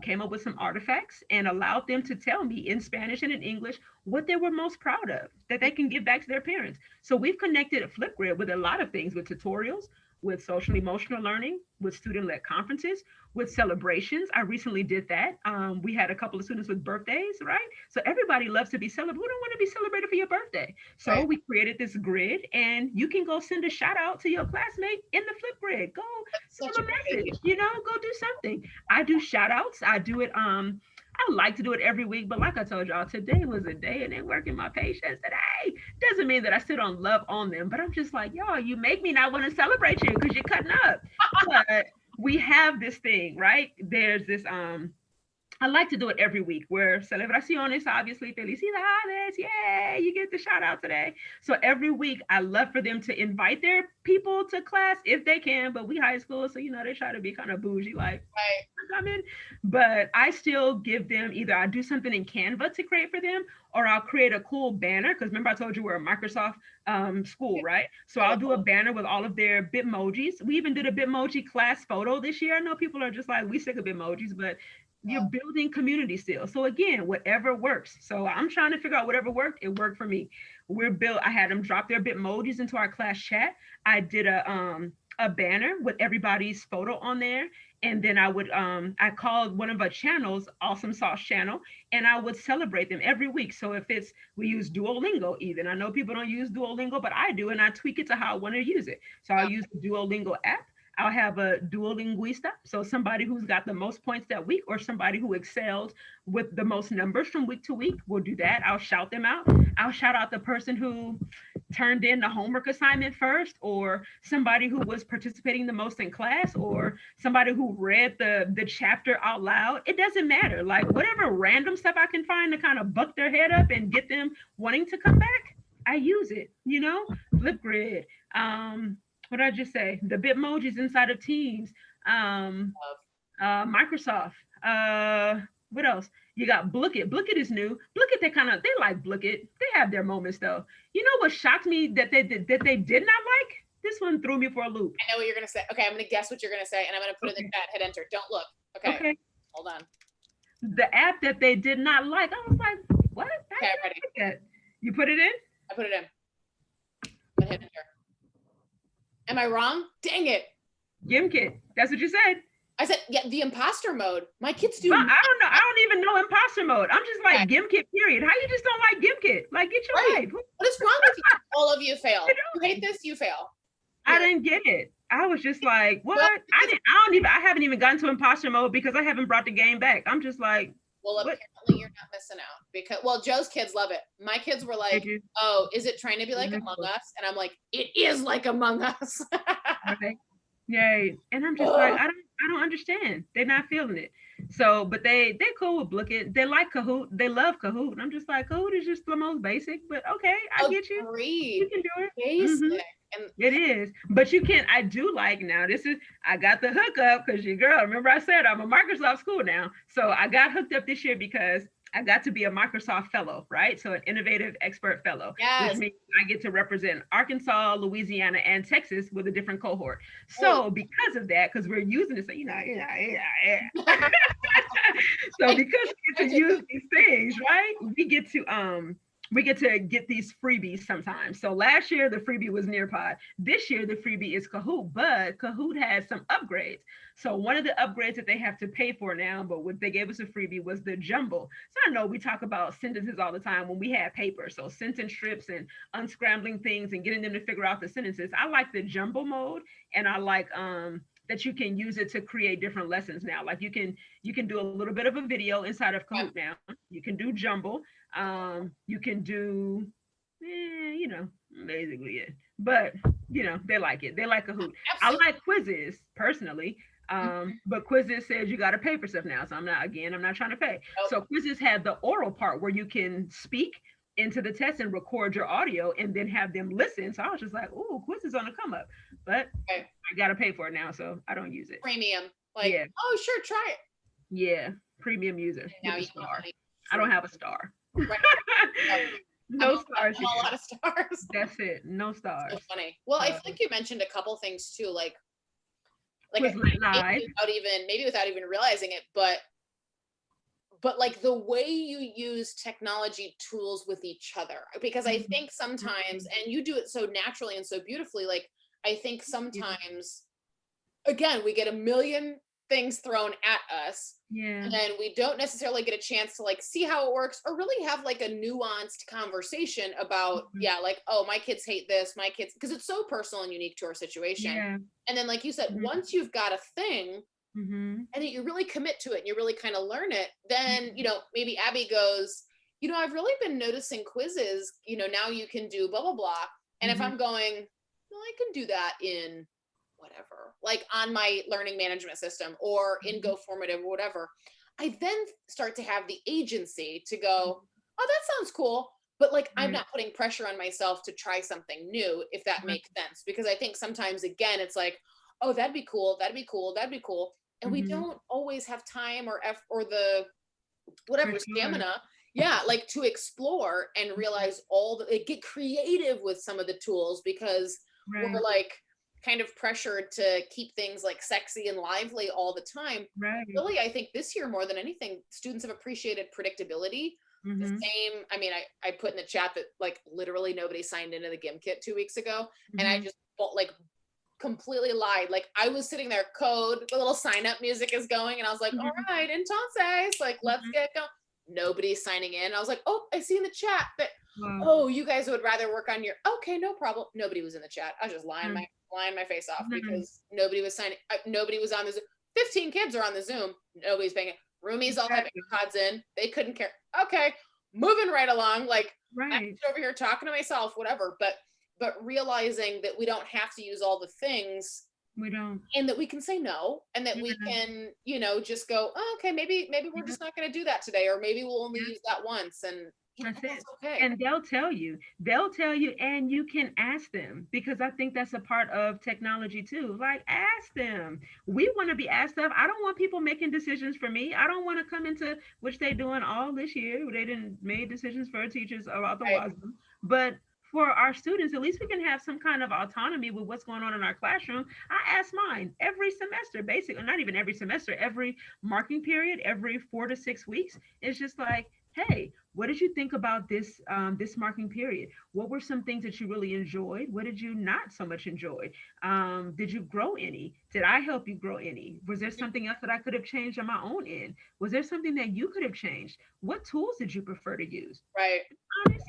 came up with some artifacts and allowed them to tell me in Spanish and in English what they were most proud of that they can give back to their parents. So we've connected Flipgrid with a lot of things, with tutorials, with social emotional learning, with student-led conferences, with celebrations. I recently did that. We had a couple of students with birthdays, right? So everybody loves to be celebrated. Who don't want to be celebrated for your birthday? So Right. we created this grid, and you can go send a shout out to your classmate in the Flipgrid. Go send Such a them a great idea. message, go do something. I do shout outs. I do it. I like to do it every week, but like I told y'all, today was a day and they're working my patients today. Doesn't mean that I still don't love on them, but I'm just like, y'all, you make me not want to celebrate you because you're cutting up. But we have this thing, right? There's this I like to do it every week where celebraciones, obviously, felicidades, yay, you get the shout out today. So every week, I love for them to invite their people to class if they can, but we high school, so they try to be kind of bougie, like, Right. come in. But I still give them either I do something in Canva to create for them, or I'll create a cool banner. Because remember, I told you we're a Microsoft school, right? So I'll do a banner with all of their Bitmojis. We even did a Bitmoji class photo this year. I know people are just like, we sick of Bitmojis, but you're building community still. So again, whatever works. So I'm trying to figure out whatever worked. It worked for me. I had them drop their Bitmojis into our class chat. I did a banner with everybody's photo on there. And then I called one of our channels, Awesome Sauce Channel, and I would celebrate them every week. So if we use Duolingo even. I know people don't use Duolingo, but I do, and I tweak it to how I want to use it. So I'll use the Duolingo app. I'll have a Duolinguista, so somebody who's got the most points that week or somebody who excels with the most numbers from week to week. We'll do that. I'll shout them out. I'll shout out the person who turned in the homework assignment first, or somebody who was participating the most in class, or somebody who read the chapter out loud. It doesn't matter. Like whatever random stuff I can find to kind of buck their head up and get them wanting to come back, I use it, Flipgrid. What did I just say? The Bitmojis inside of Teams, Microsoft. What else? You got Blookit. Blookit is new. Blookit, they like Blookit. They have their moments though. You know what shocked me that they did not like? This one threw me for a loop. I know what you're gonna say. Okay, I'm gonna guess what you're gonna say, and I'm gonna put it in the chat. Hit enter. Don't look. Okay. Hold on. The app that they did not like. I was like, what? Okay, I'm ready. Like that? You put it in? I put it in. I'm hit enter. Am I wrong? Dang it. Gimkit. That's what you said. I said, yeah, the imposter mode. My kids do. I don't know. I don't even know imposter mode. I'm just like Gimkit, period. How you just don't like Gimkit? Like, get your life. What is wrong with you? All of you fail. You hate this, you fail. I didn't get it. I was just like, what? Well, I haven't even gotten to imposter mode because I haven't brought the game back. I'm just like, well, apparently you're not missing out because Joe's kids love it. My kids were like, oh, is it trying to be like Among Us? And I'm like, it is like Among Us. Okay. Yay. And I'm just like, I I don't understand. They're not feeling it. So, but they cool with Blooket. They like Kahoot. They love Kahoot. And I'm just like, Kahoot is just the most basic, but okay, I get you. You Agreed. can do it. Basic. And It is, but you can. I do like now. This is I got the hookup because your girl. Remember I said I'm a Microsoft school now, so I got hooked up this year because I got to be a Microsoft fellow, right? So an innovative expert fellow, which yes. means I get to represent Arkansas, Louisiana, and Texas with a different cohort. Oh, So because of that, because we're using it, so so because we get to use these things, right? We get these freebies sometimes. So last year the freebie was Nearpod. This year the freebie is Kahoot, but Kahoot has some upgrades. So one of the upgrades that they have to pay for now, but what they gave us a freebie was the jumble. So I know we talk about sentences all the time when we had paper. So sentence strips and unscrambling things and getting them to figure out the sentences. I like the jumble mode, and I like that you can use it to create different lessons now. Like you can do a little bit of a video inside of Kahoot now. You can do jumble. You can do, basically it. But they like it. They like Kahoot. I absolutely. like quizzes personally. But quizzes says you got to pay for stuff now. So I'm not trying to pay. Nope. So quizzes had the oral part where you can speak into the test and record your audio and then have them listen. So I was just like, oh, quizzes on the come up. But Okay. I got to pay for it now, so I don't use it. Premium. Like, Yeah, oh, sure, try it. yeah. Premium user And with now a you have star. money I for don't have a star. right. No stars I'm a here. lot of stars. That's it. No So stars. funny. Well, I So think you mentioned a couple things too, like Quizlet Live. maybe without even realizing it, but like the way you use technology tools with each other, because I think sometimes, and you do it so naturally and so beautifully, like I think sometimes again we get a million things thrown at us, Yeah. and then we don't necessarily get a chance to like see how it works or really have like a nuanced conversation about, yeah, like, oh, my kids hate this, my kids, because it's so personal and unique to our situation. Yeah. And then like you said, once you've got a thing Mm-hmm. and you really commit to it and you really kind of learn it, then maybe Abby goes, I've really been noticing quizzes, now you can do blah blah blah. And if I'm going, well, I can do that in whatever, like on my learning management system or in GoFormative or whatever, I then start to have the agency to go, oh, that sounds cool. But like, I'm not putting pressure on myself to try something new, if that makes sense. Because I think sometimes, again, it's like, oh, that'd be cool. That'd be cool. That'd be cool. And we don't always have time or the whatever stamina. Yeah, like to explore and realize get creative with some of the tools, because we're like kind of pressured to keep things like sexy and lively all the time. Right. Really, I think this year more than anything, students have appreciated predictability. The same, I mean, I put in the chat that like literally nobody signed into the GIM kit 2 weeks ago, and I just like completely lied. Like I was sitting there, code, the little sign up music is going, and I was like, all right, entonces, like let's get going. Nobody's signing in. I was like, oh, I see in the chat that oh, you guys would rather work on your, okay, no problem. Nobody was in the chat. I was just lying my face off because nobody was signing. Nobody was on the Zoom. 15 kids are on the Zoom. Nobody's paying it. Roomies all have AirPods in. They couldn't care. Okay, moving right along. Like I'm over here talking to myself, whatever. But realizing that we don't have to use all the things. We don't. And that we can say no, and that we can, just go, oh, okay, maybe we're just not going to do that today, or maybe we'll only use that once, and that's okay. And they'll tell you, and you can ask them, because I think that's a part of technology too. Like, ask them. We want to be asked of. I don't want people making decisions for me. I don't want to come into, which they're doing all this year. They didn't made decisions for teachers or otherwise, but for our students, at least we can have some kind of autonomy with what's going on in our classroom. I ask mine every semester, basically, not even every semester, every marking period, every 4 to 6 weeks. It's just like, hey, what did you think about this this marking period? What were some things that you really enjoyed? What did you not so much enjoy? Did you grow any? Did I help you grow any? Was there something else that I could have changed on my own end? Was there something that you could have changed? What tools did you prefer to use? Right. Honest,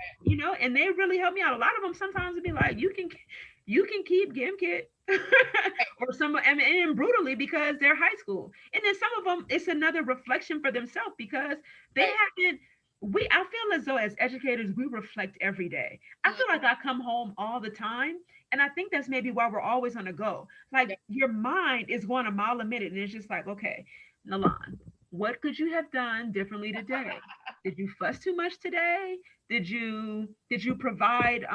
and they really help me out. A lot of them sometimes would be like, you can keep GimKit or some, and brutally, because they're high school. And then some of them, it's another reflection for themselves, because they haven't, I feel as though as educators we reflect every day. I feel like I come home all the time, and I think that's maybe why we're always on the go. Like your mind is going a mile a minute, and it's just like, okay, Nelann, what could you have done differently today? Did you fuss too much today? Did you provide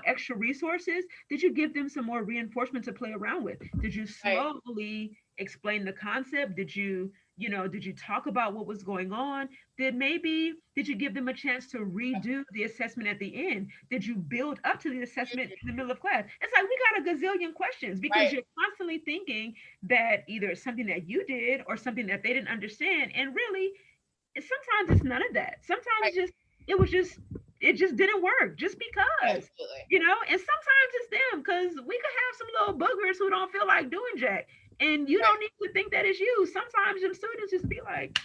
extra resources? Did you give them some more reinforcement to play around with? Did you Right. slowly explain the concept? Did you talk about what was going on? Did you give them a chance to redo the assessment at the end? Did you build up to the assessment in the middle of class? It's like we got a gazillion questions because Right. you're constantly thinking that either it's something that you did or something that they didn't understand. And really, sometimes it's none of that. Sometimes Right. it just didn't work just because. Absolutely. And sometimes it's them because we could have some little boogers who don't feel like doing jack. And you Right. don't need to think that it's you. Sometimes your students just be like,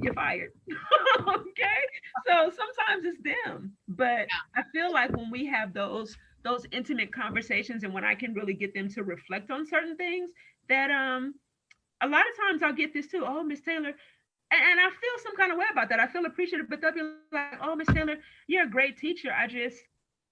you're fired. Okay. So sometimes it's them. But Yeah. I feel like when we have those intimate conversations and when I can really get them to reflect on certain things, that a lot of times I'll get this too. Oh, Miss Taylor, and I feel some kind of way about that. I feel appreciative, but they'll be like, "Oh, Miss Taylor, you're a great teacher.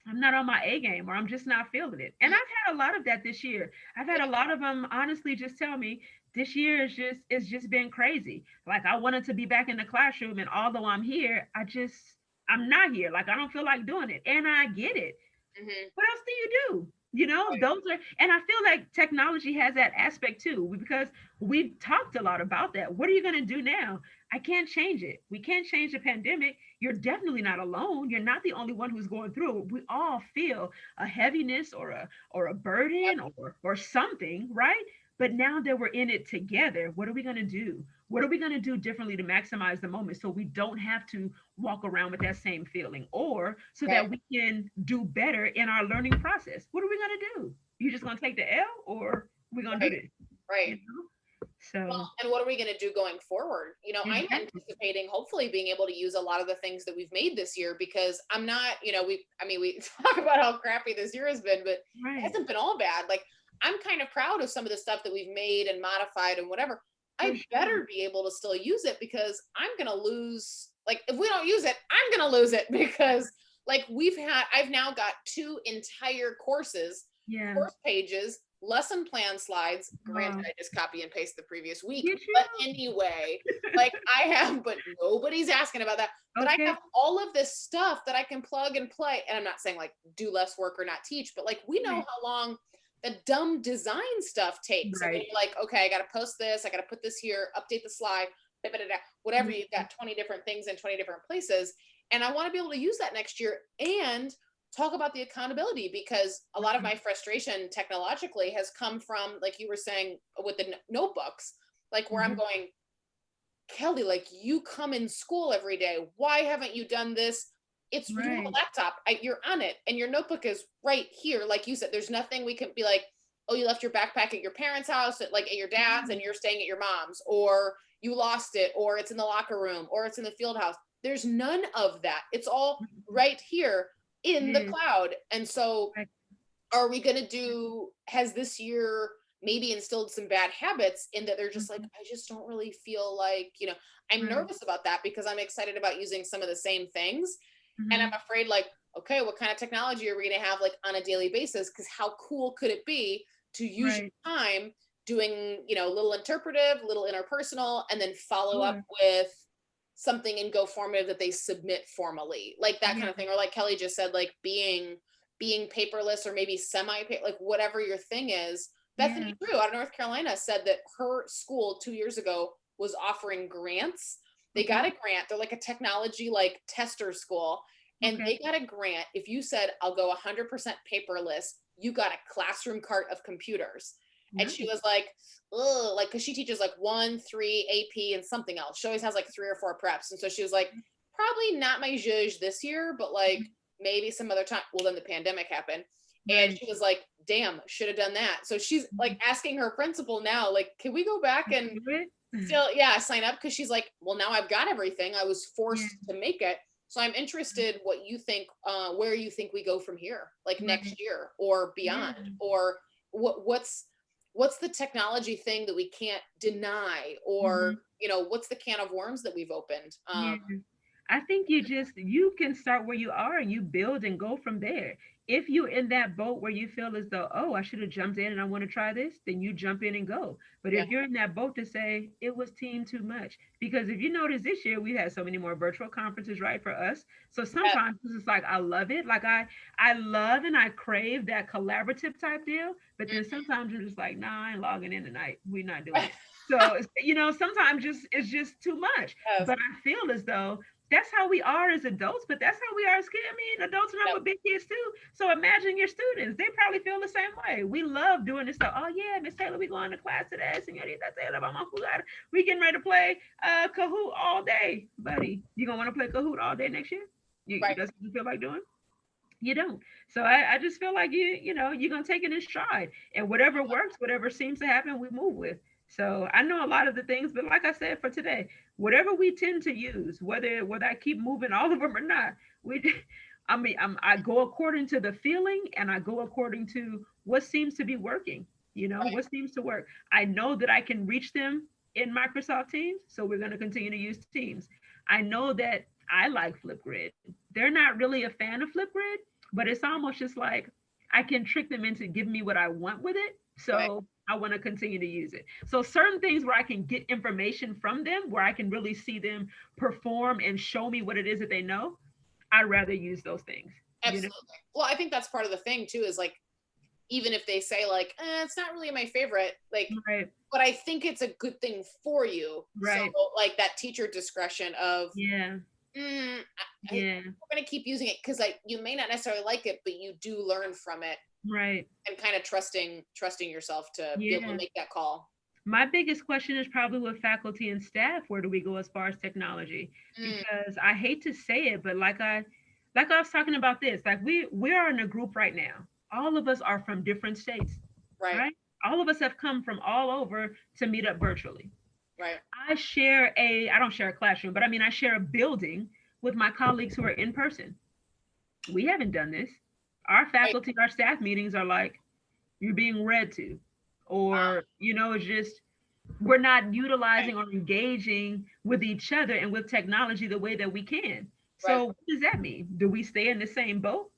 I'm not on my A game, or I'm just not feeling it." And I've Mhm. had a lot of that this year. I've had a lot of them honestly just tell me this year is just been crazy. Like I wanted to be back in the classroom, and although I'm here, I'm not here. Like I don't feel like doing it, and I get it. Mhm. What else do you do? Right. Those are, and I feel like technology has that aspect too, because we've talked a lot about that. What are you going to do now? I can't change it. We can't change the pandemic. You're definitely not alone. You're not the only one who's going through it. We all feel a heaviness or a Yep. burden or something, right? But now that we're in it together, what are we going to do? What are we going to do differently to maximize the moment so we don't have to walk around with that same feeling, or so Right. that we can do better in our learning process? What are we going to do? You just going to take the L, or we going to Right. do this? Right. You know? Well, So, and what are we going to do going forward? I'm exactly. anticipating hopefully being able to use a lot of the things that we've made this year because I'm not, we talk about how crappy this year has been, but it Right. hasn't been all bad. Like, I'm kind of proud of some of the stuff that we've made and modified and whatever. For I sure. better be able to still use it because I'm going to lose. Like, if we don't use it, I'm going to lose it because, like, I've now got two entire Yeah. course pages, lesson plan slides. Granted, Wow. I just copy and paste the previous week, Did but you? anyway, like I have, but nobody's asking about that. But I have Okay. all of this stuff that I can plug and play. And I'm not saying like do less work or not teach, but like we know Right. how long the dumb design stuff takes. And when Right. you're like, okay, I got to post this, I got to put this here, update the slide, da, da, da, da, whatever, you've Mhm. got 20 different things in 20 different places. And I want to be able to use that next year and talk about the accountability because a lot of Right. my frustration technologically has come from, like you were saying, with the notebooks, like where I'm Mhm. going, Kelly, like you come in school every day. Why haven't you done this? You have a Right. laptop, you're on it, and your notebook is right here. Like you said, there's nothing we can be like, oh, you left your backpack at your parents' house, like at your dad's, and Right. you're staying at your mom's, or you lost it, or it's in the locker room, or it's in the field house. There's none of that. It's all Mhm. right here It in the is. cloud. And so Right. are we going to has this year maybe instilled some bad habits in that they're just like, Mhm. I just don't really feel like, I'm Right. nervous about that because I'm excited about using some of the same things. And I'm Mhm. afraid, like, okay, what kind of technology are we going to have like on a daily basis? Because how cool could it be to use Right. your time doing, little interpretive, little interpersonal, and then follow up Sure. with something in Go formative that they submit formally, like that Yeah. kind of thing. Or like Kelly just said, like being paperless or maybe semi like whatever your thing is. Bethany Yeah. Drew out of North Carolina said that her school 2 years ago was offering grants. They got Okay. a grant. They're like a technology like tester school. And Okay. they got a grant. If you said, I'll go 100% paperless, you got a classroom cart of computers. And she Nice. was like, oh, like, because she teaches like 1, 3 AP and something else. She always has like 3 or 4 preps. And so she was like, probably not my zhuzh this year, but like Mhm. maybe some other time. Well, then the pandemic happened. And Right. she was like, damn, should have done that. So she's like Mhm. asking her principal now, like, can we go back and Do it. still, yeah, sign up? Because she's like, well, now I've got everything. I was Yeah. forced to make it. So I'm interested what you think, where you think we go from here, like next Right. year or Yeah. beyond, or what's the technology thing that we can't deny, or Mhm. what's the can of worms that we've opened? Yeah. I think you can start where you are and you build and go from there. If you're in that boat where you feel as though, oh, I should have jumped in and I want to try this, then you jump in and go. But Yeah. if you're in that boat to say it was team too much, because if you notice this year we had so many more virtual conferences, right, for us. So Yeah. sometimes it's just like I love it. Like I love and I crave that collaborative type deal. But then Mhm. sometimes you're just like, nah, I ain't logging in tonight. We're not doing it. So sometimes just it's just too much. Yes. But I feel as though that's how we are as adults, but that's how we are as kids. I mean, adults run Yep. with big kids too. So imagine your students; they probably feel the same way. We love doing this stuff. Oh yeah, Miss Taylor, we going to class today. Señorita Taylor, vamos a jugar. We getting ready to play Kahoot all day, buddy. You gonna want to play Kahoot all day next year? Right. That's what you feel like doing? You don't. So I just feel like you're gonna take it in stride, and whatever works, whatever seems to happen, we move with. So I know a lot of the things, but like I said for today, whatever we tend to use, whether I keep moving all of them or not, we I mean I go according to the feeling and I go according to what seems to be working. Right. What seems to work. I know that I can reach them in Microsoft Teams, so we're going to continue to use Teams. I know that I like Flipgrid. They're not really a fan of Flipgrid, but it's almost just like I can trick them into giving me what I want with it. Right. So I want to continue to use it. So certain things where I can get information from them, where I can really see them perform and show me what it is that they know, I'd rather use those things. You know? Absolutely. Well, I think that's part of the thing too, is like, even if they say like, it's not really my favorite, like, Right. but I think it's a good thing for you. So Right. like that teacher discretion of, Yeah. Yeah. we're going to keep using it because like you may not necessarily like it, but you do learn from it, Right. and kind of trusting yourself to be able to Yeah. make that call. My biggest question is probably with faculty and staff, where do we go as far as technology? Mm, Because I hate to say it, but like I was talking about this, like we are in a group right now. All of us are from different states, right. right? All of us have come from all over to meet up virtually. Right. I don't share a classroom, but I mean I share a building with my colleagues who are in person. We haven't done this. Our Right. faculty, our staff meetings are like you're being read to, Wow. or it's just we're not Right. utilizing or engaging with each other and with technology the way that we can. Right. So what does that mean? Do we stay in the same boat?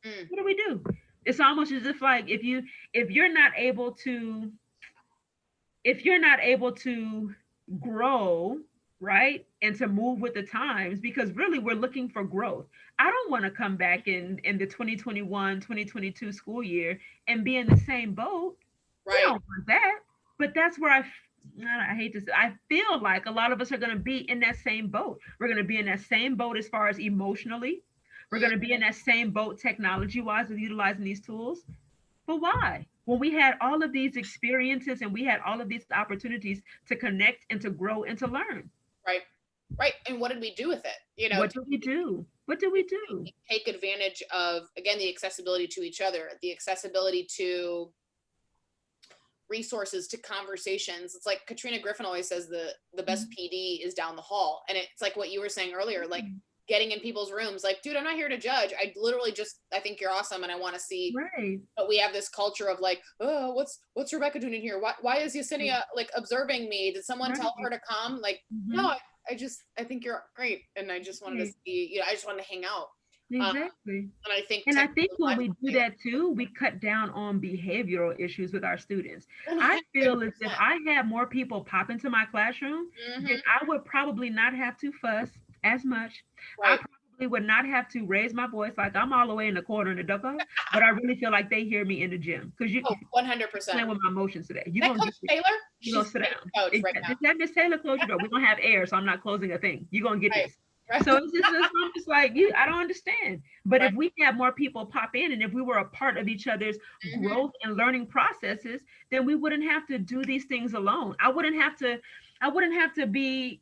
Mm, What do we do? It's almost as if like if you're not able to grow, right, and to move with the times, because really we're looking for growth. I don't want to come back in the 2021-2022 school year and be in the same boat. We right. don't want that. But that's where I hate to say, I feel like a lot of us are going to be in that same boat. We're going to be in that same boat as far as emotionally. We're Mm, going to be in that same boat technology wise with utilizing these tools. But why? When we had all of these experiences and we had all of these opportunities to connect and to grow and to learn. right. Right. And what did we do with it? What do we do? What do we Did do? we take advantage of, again, the accessibility to each other, the accessibility to resources, to conversations? It's like Katrina Griffin always says, the best PD is down the hall. And it's like what you were saying earlier, like getting in people's rooms, like, dude, I'm not here to judge. I literally just, I think you're awesome and I want to see. Right. But we have this culture of like, oh, what's Rebecca doing in here? Why is Yesenia like observing me? Did someone tell her Right. to come? Like, no, Mm-hmm. I think you're great, and I just wanted to Right. see, I just wanted to hang out. Exactly. And I think And I think technically when life we is do great. that too, we cut down on behavioral issues with our students. I feel as if 100%. I had more people pop into my classroom, then Hmm. I would probably not have to fuss as much. I Right. probably would not have to raise my voice like I'm all the way in the corner in the ducko, but I really feel like they hear me in the gym because you Oh, 100%. playing with my emotions today. You're That gonna Coach get this. Taylor, You're gonna she's sit great down. coach right now. Just have Miss Taylor close your door. We're gonna have air, so I'm not closing a thing. You're gonna get Right. this. Right. So I'm just like you. I don't understand. But Right. if we have more people pop in, and if we were a part of each other's Hmm. growth and learning processes, then we wouldn't have to do these things alone. I wouldn't have to. I wouldn't have to be,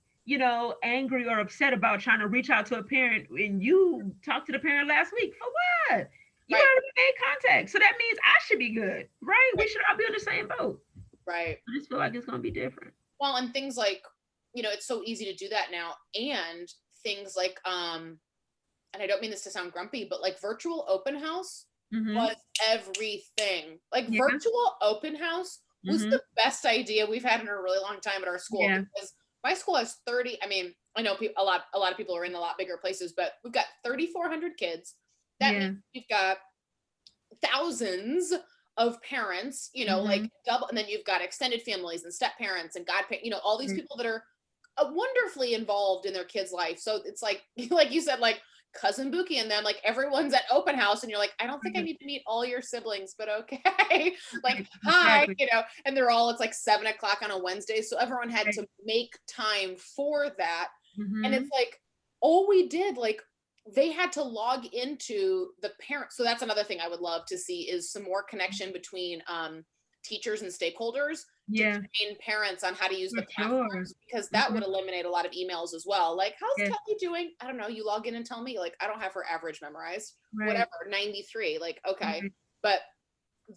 angry or upset about trying to reach out to a parent. And you talked to the parent last week for what? You Right. already made contact, so that means I should be good, right? We Right. should all be on the same boat. Right. I just feel like it's gonna be different. Well, and things like, it's so easy to do that now. And things like, and I don't mean this to sound grumpy, but like virtual open house Mm-hmm. was everything. Like Yeah. virtual open house was Mm-hmm. the best idea we've had in a really long time at our school, Yeah. because my school has 30, I mean, I know a lot of people are in a lot bigger places, but we've got 3,400 kids. That means you've got thousands of parents, you know, like double, and then you've got extended families and step parents and godparents, you know, all these people that are wonderfully involved in their kids' life. So it's like you said, like cousin Buki and them, like everyone's at open house and you're like, I don't think I need to meet all your siblings, but okay. Like, hi, you know, and they're all, it's like 7:00 on a Wednesday. So everyone had to make time for that. And it's like, all we did, like, they had to log into the parents. So that's another thing I would love to see is some more connection between teachers and stakeholders to train parents on how to use the platforms, because that would eliminate a lot of emails as well. Like, how's Kelly doing? I don't know. You log in and tell me, like, I don't have her average memorized, whatever, 93. Like, okay. But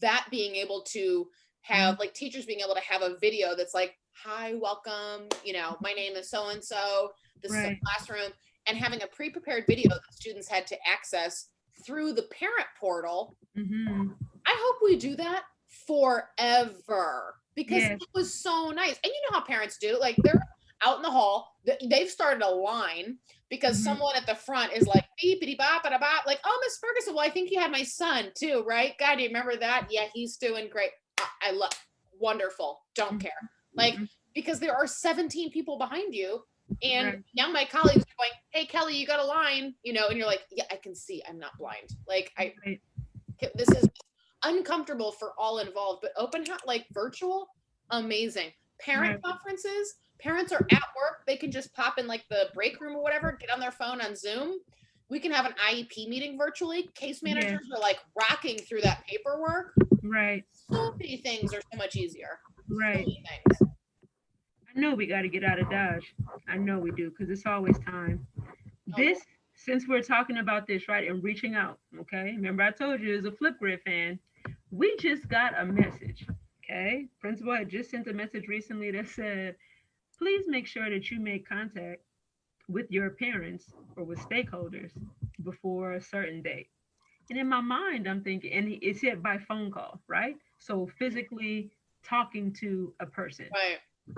that being able to have like teachers being able to have a video that's like, hi, welcome, you know, my name is so-and-so, this is a classroom, and having a pre-prepared video that students had to access through the parent portal. I hope we do that forever, because it was so nice. And you know how parents do, like, they're out in the hall, they've started a line because someone at the front is like, beepity bop, like, oh, Miss Ferguson, well, I think you had my son too, right? God, do you remember that? Yeah, he's doing great. I love, wonderful, don't care. Like, because there are 17 people behind you. And now my colleagues are going, hey, Kelly, you got a line, you know, and you're like, yeah, I can see, I'm not blind. Like, this is uncomfortable for all involved, but open house, like virtual, amazing. Parent conferences, parents are at work, they can just pop in like the break room or whatever, get on their phone on Zoom. We can have an IEP meeting virtually. Case managers are like rocking through that paperwork. So many things are so much easier. So many things. I know we got to get out of Dodge. I know we do, because it's always time. This, since we're talking about this, right, and reaching out, okay? Remember I told you as a Flipgrid fan, we just got a message, okay? Principal had just sent a message recently that said, please make sure that you make contact with your parents or with stakeholders before a certain date. And in my mind, I'm thinking, and it said by phone call, right? So physically talking to a person.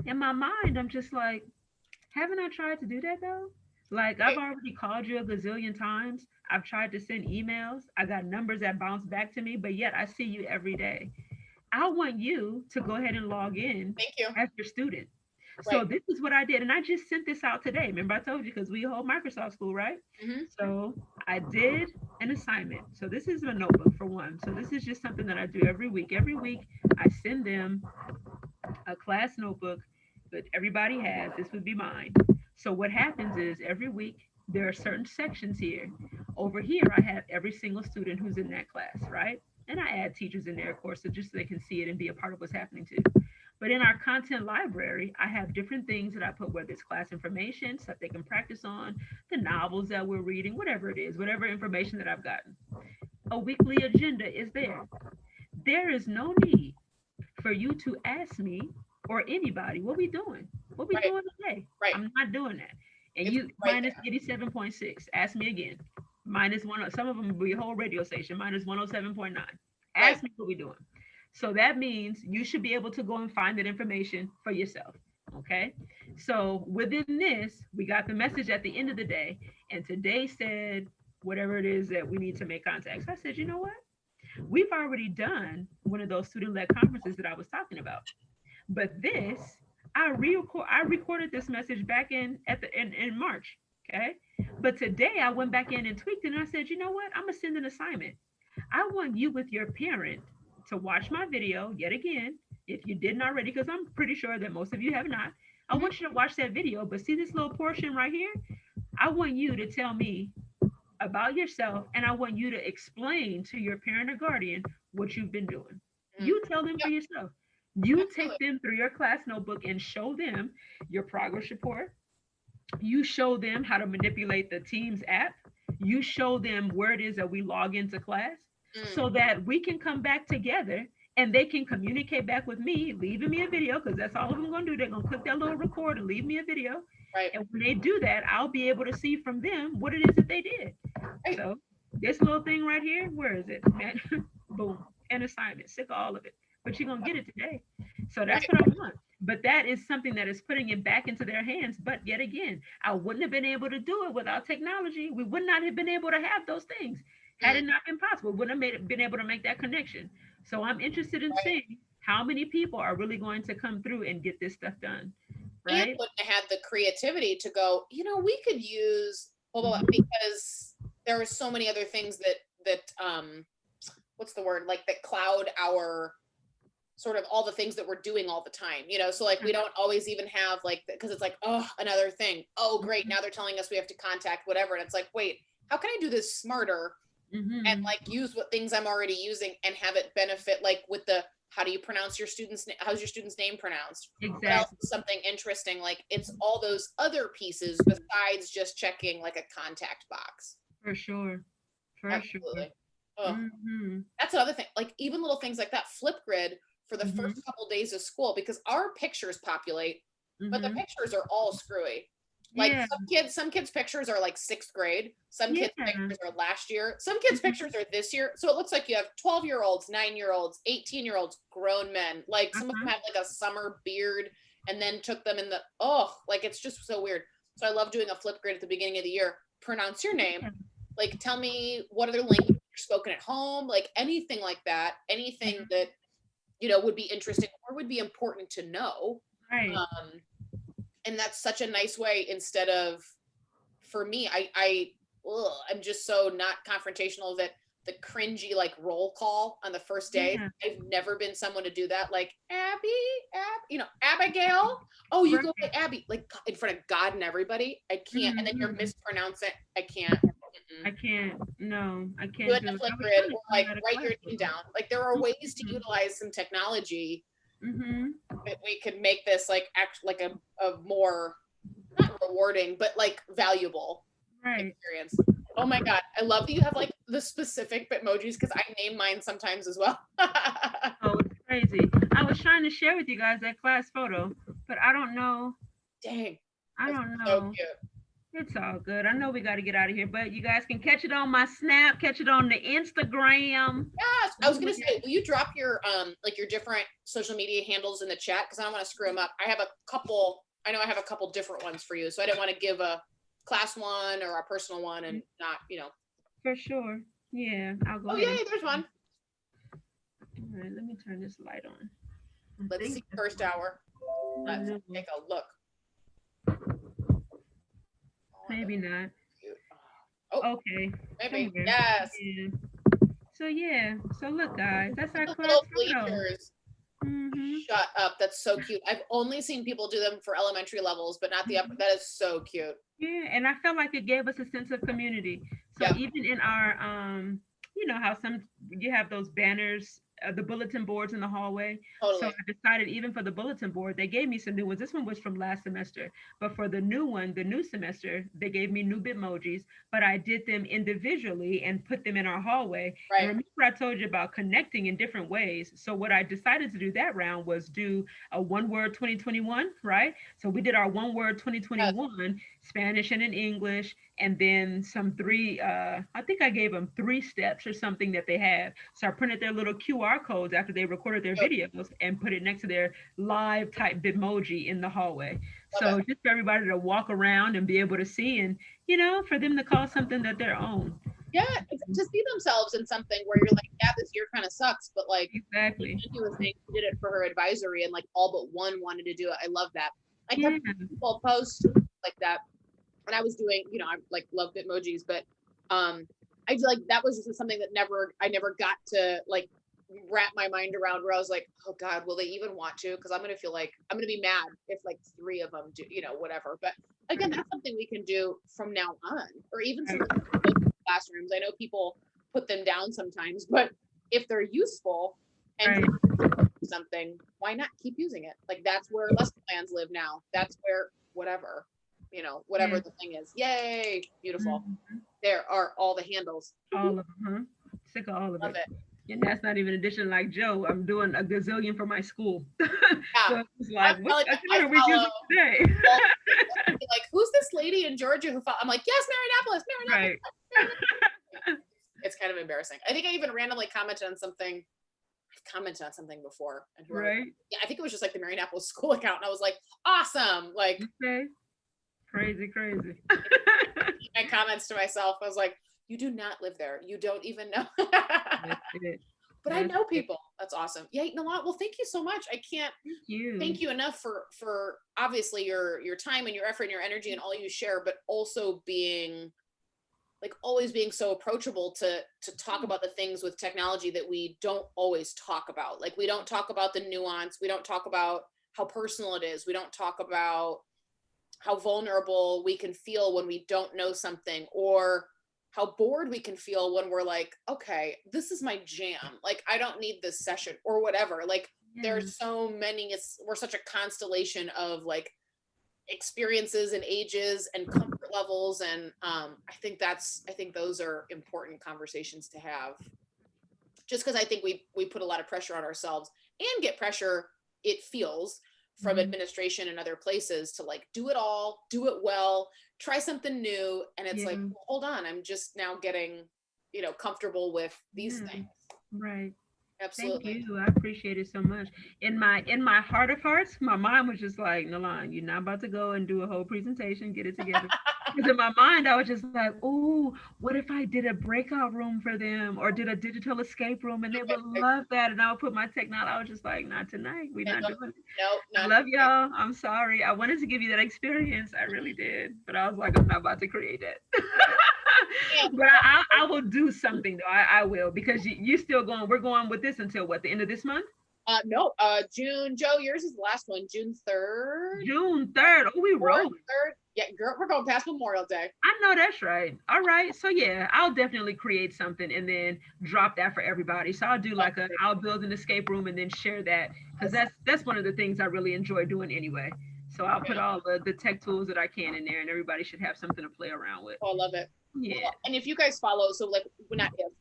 In my mind, I'm just like, haven't I tried to do that though? Like, I've already called you a gazillion times. I've tried to send emails. I got numbers that bounce back to me, but yet I see you every day. I want you to go ahead and log in as your student. So this is what I did. And I just sent this out today. Remember I told you, because we hold Microsoft School, right? So I did an assignment. So this is a notebook for one. So this is just something that I do every week. Every week I send them a class notebook that everybody has. This would be mine. So what happens is every week there are certain sections here. Over here I have every single student who's in that class, right? And I add teachers in there, of course, so just so they can see it and be a part of what's happening too. But in our content library, I have different things that I put, whether it's class information, stuff they can practice on, the novels that we're reading, whatever it is, whatever information that I've gotten. A weekly agenda is there. There is no need for you to ask me or anybody, what we doing? What we doing today? I'm not doing that. And it's you minus 87.6. Ask me again. Minus one. Some of them will be a whole radio station. Minus 107.9. Ask me what we doing. So that means you should be able to go and find that information for yourself. Okay. So within this, we got the message at the end of the day, and today said whatever it is that we need to make contact. So I said, you know what? We've already done one of those student-led conferences that I was talking about. But this, I recorded this message back in March. Okay. But today I went back in and tweaked it, and I said, you know what? I'm gonna send an assignment. I want you with your parent to watch my video yet again, if you didn't already, because I'm pretty sure that most of you have not. I want you to watch that video, but see this little portion right here? I want you to tell me about yourself, and I want you to explain to your parent or guardian what you've been doing. You tell them for yourself. You take them through your class notebook and show them your progress report. You show them how to manipulate the Teams app. You show them where it is that we log into class, so that we can come back together and they can communicate back with me, leaving me a video, because that's all of them going to do. They're going to click that little record and leave me a video. And when they do that, I'll be able to see from them what it is that they did. So this little thing right here, where is it? Boom, an assignment, sick of all of it. But you're going to get it today. So that's what I want. But that is something that is putting it back into their hands. But yet again, I wouldn't have been able to do it without technology. We would not have been able to have those things had Mm, it not been possible. We wouldn't have been able to make that connection. So I'm interested in right. seeing how many people are really going to come through and get this stuff done, And right? wouldn't have had the creativity to go, we could use, Hmm. because there are so many other things that what's the word, like that cloud our sort of all the things that we're doing all the time, so like we don't always even have like, because it's like, oh, another thing, oh great, now they're telling us we have to contact whatever, and it's like, wait, how can I do this smarter and Hmm. like use what things I'm already using and have it benefit, like with the, how do you pronounce your student's name, how's your student's name pronounced, what else Exactly. is something interesting, like it's all those other pieces besides just checking like a contact box. For sure. For sure. Absolutely. Oh, Hmm. that's another thing, like even little things like that Flipgrid for the Hmm. first couple days of school, because our pictures populate, but the Hmm. pictures are all screwy. Like Yeah. some kids pictures are like sixth grade, some Yeah. kids pictures are last year, some kids Hmm. pictures are this year, so it looks like you have 12-year-olds, 9-year-olds, 18-year-olds, grown men, like some of them Uh-huh. have like a summer beard and then took them in the, oh, like it's just so weird. So I love doing a Flipgrid at the beginning of the year. Pronounce your name, Yeah. like tell me what other languages are spoken at home, like anything like that, anything Mhm. that would be interesting or would be important to know. Right. um and that's such a nice way, instead of, for me, I'm just so not confrontational, that the cringy like roll call on the first day, Yeah. I've never been someone to do that, like Abigail, oh, you go by Right. Abby, like in front of God and everybody, I can't, and then you're Hmm. mispronouncing, I can't. I can't. No, I Do can't it in do a it. I was Flipgrid, trying to or find like out a write class your for name it. down, like there are ways to Hmm. utilize some technology Hmm. that we could make this like act like a more, not rewarding, but like valuable Right. experience. Oh my God. I love that you have like the specific Bitmojis, because I name mine sometimes as well. Oh, it's crazy. I was trying to share with you guys that class photo, but I don't know. Dang. I That's don't so know. cute. It's all good. I know we got to get out of here, but you guys can catch it on my Snap, catch it on the Instagram. Yes. I was gonna say, will you drop your like your different social media handles in the chat? Because I don't want to screw them up. I know I have a couple different ones for you. So I didn't want to give a class one or a personal one and not, For sure. Yeah, I'll go oh ahead and. yay, there's one. All right, let me turn this light on. I Let's think see first hour. I Let's know. take a look. Oh, Maybe not. cute. Oh, Okay, maybe. somewhere. Yes. Yeah. So yeah. So look, guys, that's our The class little photo. bleachers. Mhm. Shut up. That's so cute. I've only seen people do them for elementary levels, but not the upper. Mhm. That is so cute. Yeah, and I felt like it gave us a sense of community. So Yep. even in our you know how some you have those banners, the bulletin boards in the hallway. So Totally. I decided even for the bulletin board, they gave me some new ones. This one was from last semester, but for the new one, the new semester, they gave me new Bitmojis, but I did them individually and put them in our hallway. And Right. remember I told you about connecting in different ways. So what I decided to do that round was do a one word 2021, right? So we did our one word Yes. 2021, Spanish and in English, and then some three, I think I gave them 3 steps or something that they have. So I printed their little QR codes after they recorded their Cute. videos and put it next to their live type Bitmoji in the hallway. Love it. So just for everybody to walk around and be able to see, and for them to call something that their own. Yeah, to see themselves in something where you're like, yeah, this year kind of sucks, but like Exactly. Andy was saying, she did it for her advisory, and like all but one wanted to do it. I love that. I kept Yeah. seeing people post like that, and I was doing, I like love Bitmojis, but I just, like, that was just something that I never got to like wrap my mind around, where I was like, oh God, will they even want to? Because I'm gonna feel like I'm gonna be mad if like 3 of them do, whatever. But again, Right. that's something we can do from now on, or even some Right. of the classrooms. I know people put them down sometimes, but if they're useful and Right. something, why not keep using it? Like that's where lesson plans live now. That's where whatever, whatever Yeah. the thing is. Yay, beautiful. Mhm. There are all the handles. All of them, huh? Sick of all of Love it. it. And that's not even addition like Joe. I'm doing a gazillion for my school. Yeah, So it's I'm like, what telling you, I account are we follow using today? all like, who's this lady in Georgia who I'm like, yes, Right. Marinapolis. It's kind of embarrassing. I think I even randomly commented on something commented on something before, and Right. yeah, I think it was just like the Marianapolis school account, and I was like, awesome. Like, Okay. Crazy. my comments to myself, I was like, you do not live there. You don't even know. That's it. But I That's know it. people. That's awesome. Yeah, Nelann, well, thank you so much. I can't Thank you. thank you enough for obviously your time and your effort and your energy and all you share, but also being like always being so approachable to talk about the things with technology that we don't always talk about. Like, we don't talk about the nuance. We don't talk about how personal it is. We don't talk about how vulnerable we can feel when we don't know something, or how bored we can feel when we're like, okay, this is my jam. Like, I don't need this session or whatever. Like, there's so many, we're such a constellation of like experiences and ages and comfort levels. And I think those are important conversations to have, just because I think we put a lot of pressure on ourselves and get pressure, it feels, from administration and other places to like do it all, do it well, try something new. And it's like, well, hold on, I'm just now getting, comfortable with these things. Right. Absolutely. Thank you. I appreciate it so much. In my heart of hearts, my mind was just like, Nelann, you're not about to go and do a whole presentation, get it together. Because in my mind, I was just like, oh, what if I did a breakout room for them or did a digital escape room, and they would love that. And I would put my technology. I was just like, not tonight. We're not doing it. No, I love y'all. I'm sorry. I wanted to give you that experience. I really did. But I was like, I'm not about to create that. But I will do something though. I will, because you still going. We're going with this until what, the end of this month? No, June. Joe, yours is the last one, June 3rd. June 3rd. Oh, we rolling. 3rd. Yeah, girl, we're going past Memorial Day. I know that's right. All right. So yeah, I'll definitely create something and then drop that for everybody. So I'll do like I'll build an escape room and then share that, because that's one of the things I really enjoy doing anyway. So I'll put all the tech tools that I can in there, and everybody should have something to play around with. Oh, I love it. Yeah. Well, and if you guys follow, so like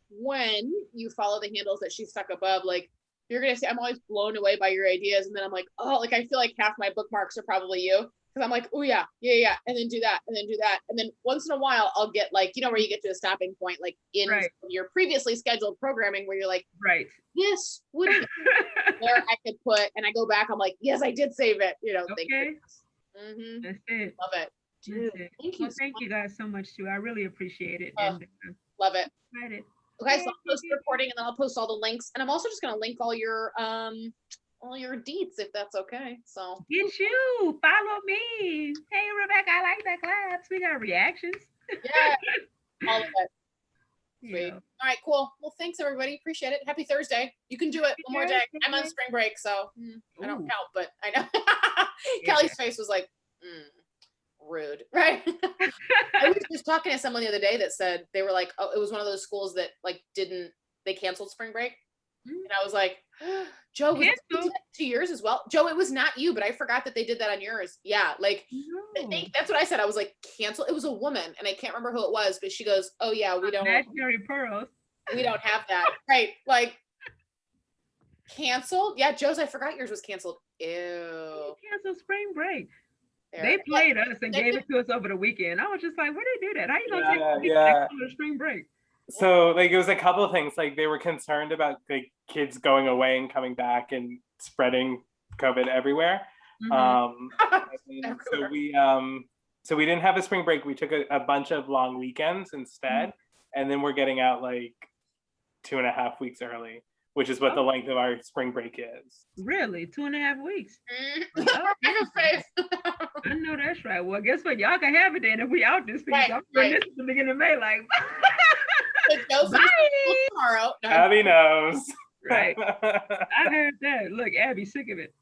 when you follow the handles that she stuck above, like, you're gonna see I'm always blown away by your ideas, and then I'm like, oh, like I feel like half my bookmarks are probably you, because I'm like, oh yeah, and then do that, and then do that, and then once in a while I'll get like, where you get to a stopping point, like in your previously scheduled programming, where you're like, this would be where I could put, and I go back, I'm like, yes, I did save it, thank you. That's it. Love it. Dude, thank you. Well, thank you guys so much too. I really appreciate it. And love it. Excited. Okay, so I'll post the recording and then I'll post all the links, and I'm also just gonna link all your deets, if that's okay. So get you follow me. Hey Rebecca, I like that claps. We got reactions. Yeah, all of it. Sweet. Yeah. All right, cool. Well, thanks everybody. Appreciate it. Happy Thursday. You can do it one more day. I'm on spring break, so I don't count, but I know. Kelly's face was like, rude, right? I was just talking to someone the other day that said they were like, oh, it was one of those schools that like they canceled spring break. And I was like, Joe, was it 2 years as well? Joe, it was not you, but I forgot that they did that on yours. Yeah, like that's what I said. I was like, cancel. It was a woman, and I can't remember who it was, but she goes, oh yeah, we don't. Imaginary pearls. We don't have that, right? Like canceled. Yeah, Joe's. I forgot yours was canceled. Ew. Canceled spring break. They played us and gave it to us over the weekend. I was just like, where they do that? How you gonna take spring break? So like it was a couple of things. Like they were concerned about like kids going away and coming back and spreading COVID everywhere. So we didn't have a spring break. We took a bunch of long weekends instead, and then we're getting out like 2.5 weeks early, which is what the length of our spring break is. Really? 2.5 weeks? I know that's right. Well, guess what? Y'all can have it then if we out this thing. I'm doing this at the beginning of May, like. Bye. Tomorrow. No. Abby knows. Right. I heard that. Look, Abby's sick of it.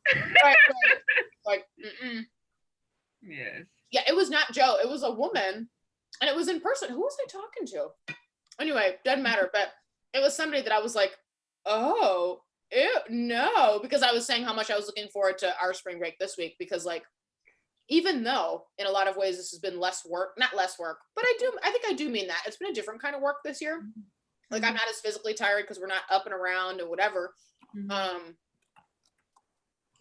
Right. Like, yes. Yeah, it was not Joe. It was a woman, and it was in person. Who was I talking to? Anyway, doesn't matter. But it was somebody that I was like, oh, no, because I was saying how much I was looking forward to our spring break this week, because like, even though in a lot of ways this has been less work, not less work, but I think I do mean that. It's been a different kind of work this year. Like I'm not as physically tired because we're not up and around and whatever.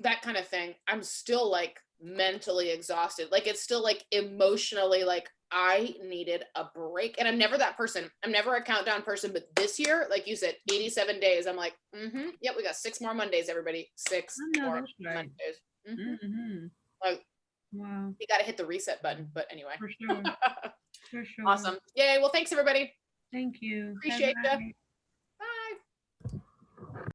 That kind of thing. I'm still like mentally exhausted. Like it's still like emotionally like I needed a break. And I'm never that person. I'm never a countdown person. But this year, like you said, 87 days. I'm like, yep, we got 6 more Mondays, everybody. 6 more Mondays. Like, wow. you got to hit the reset button. But anyway. For sure. For sure. Awesome. Yay. Well, thanks, everybody. Thank you. Appreciate you.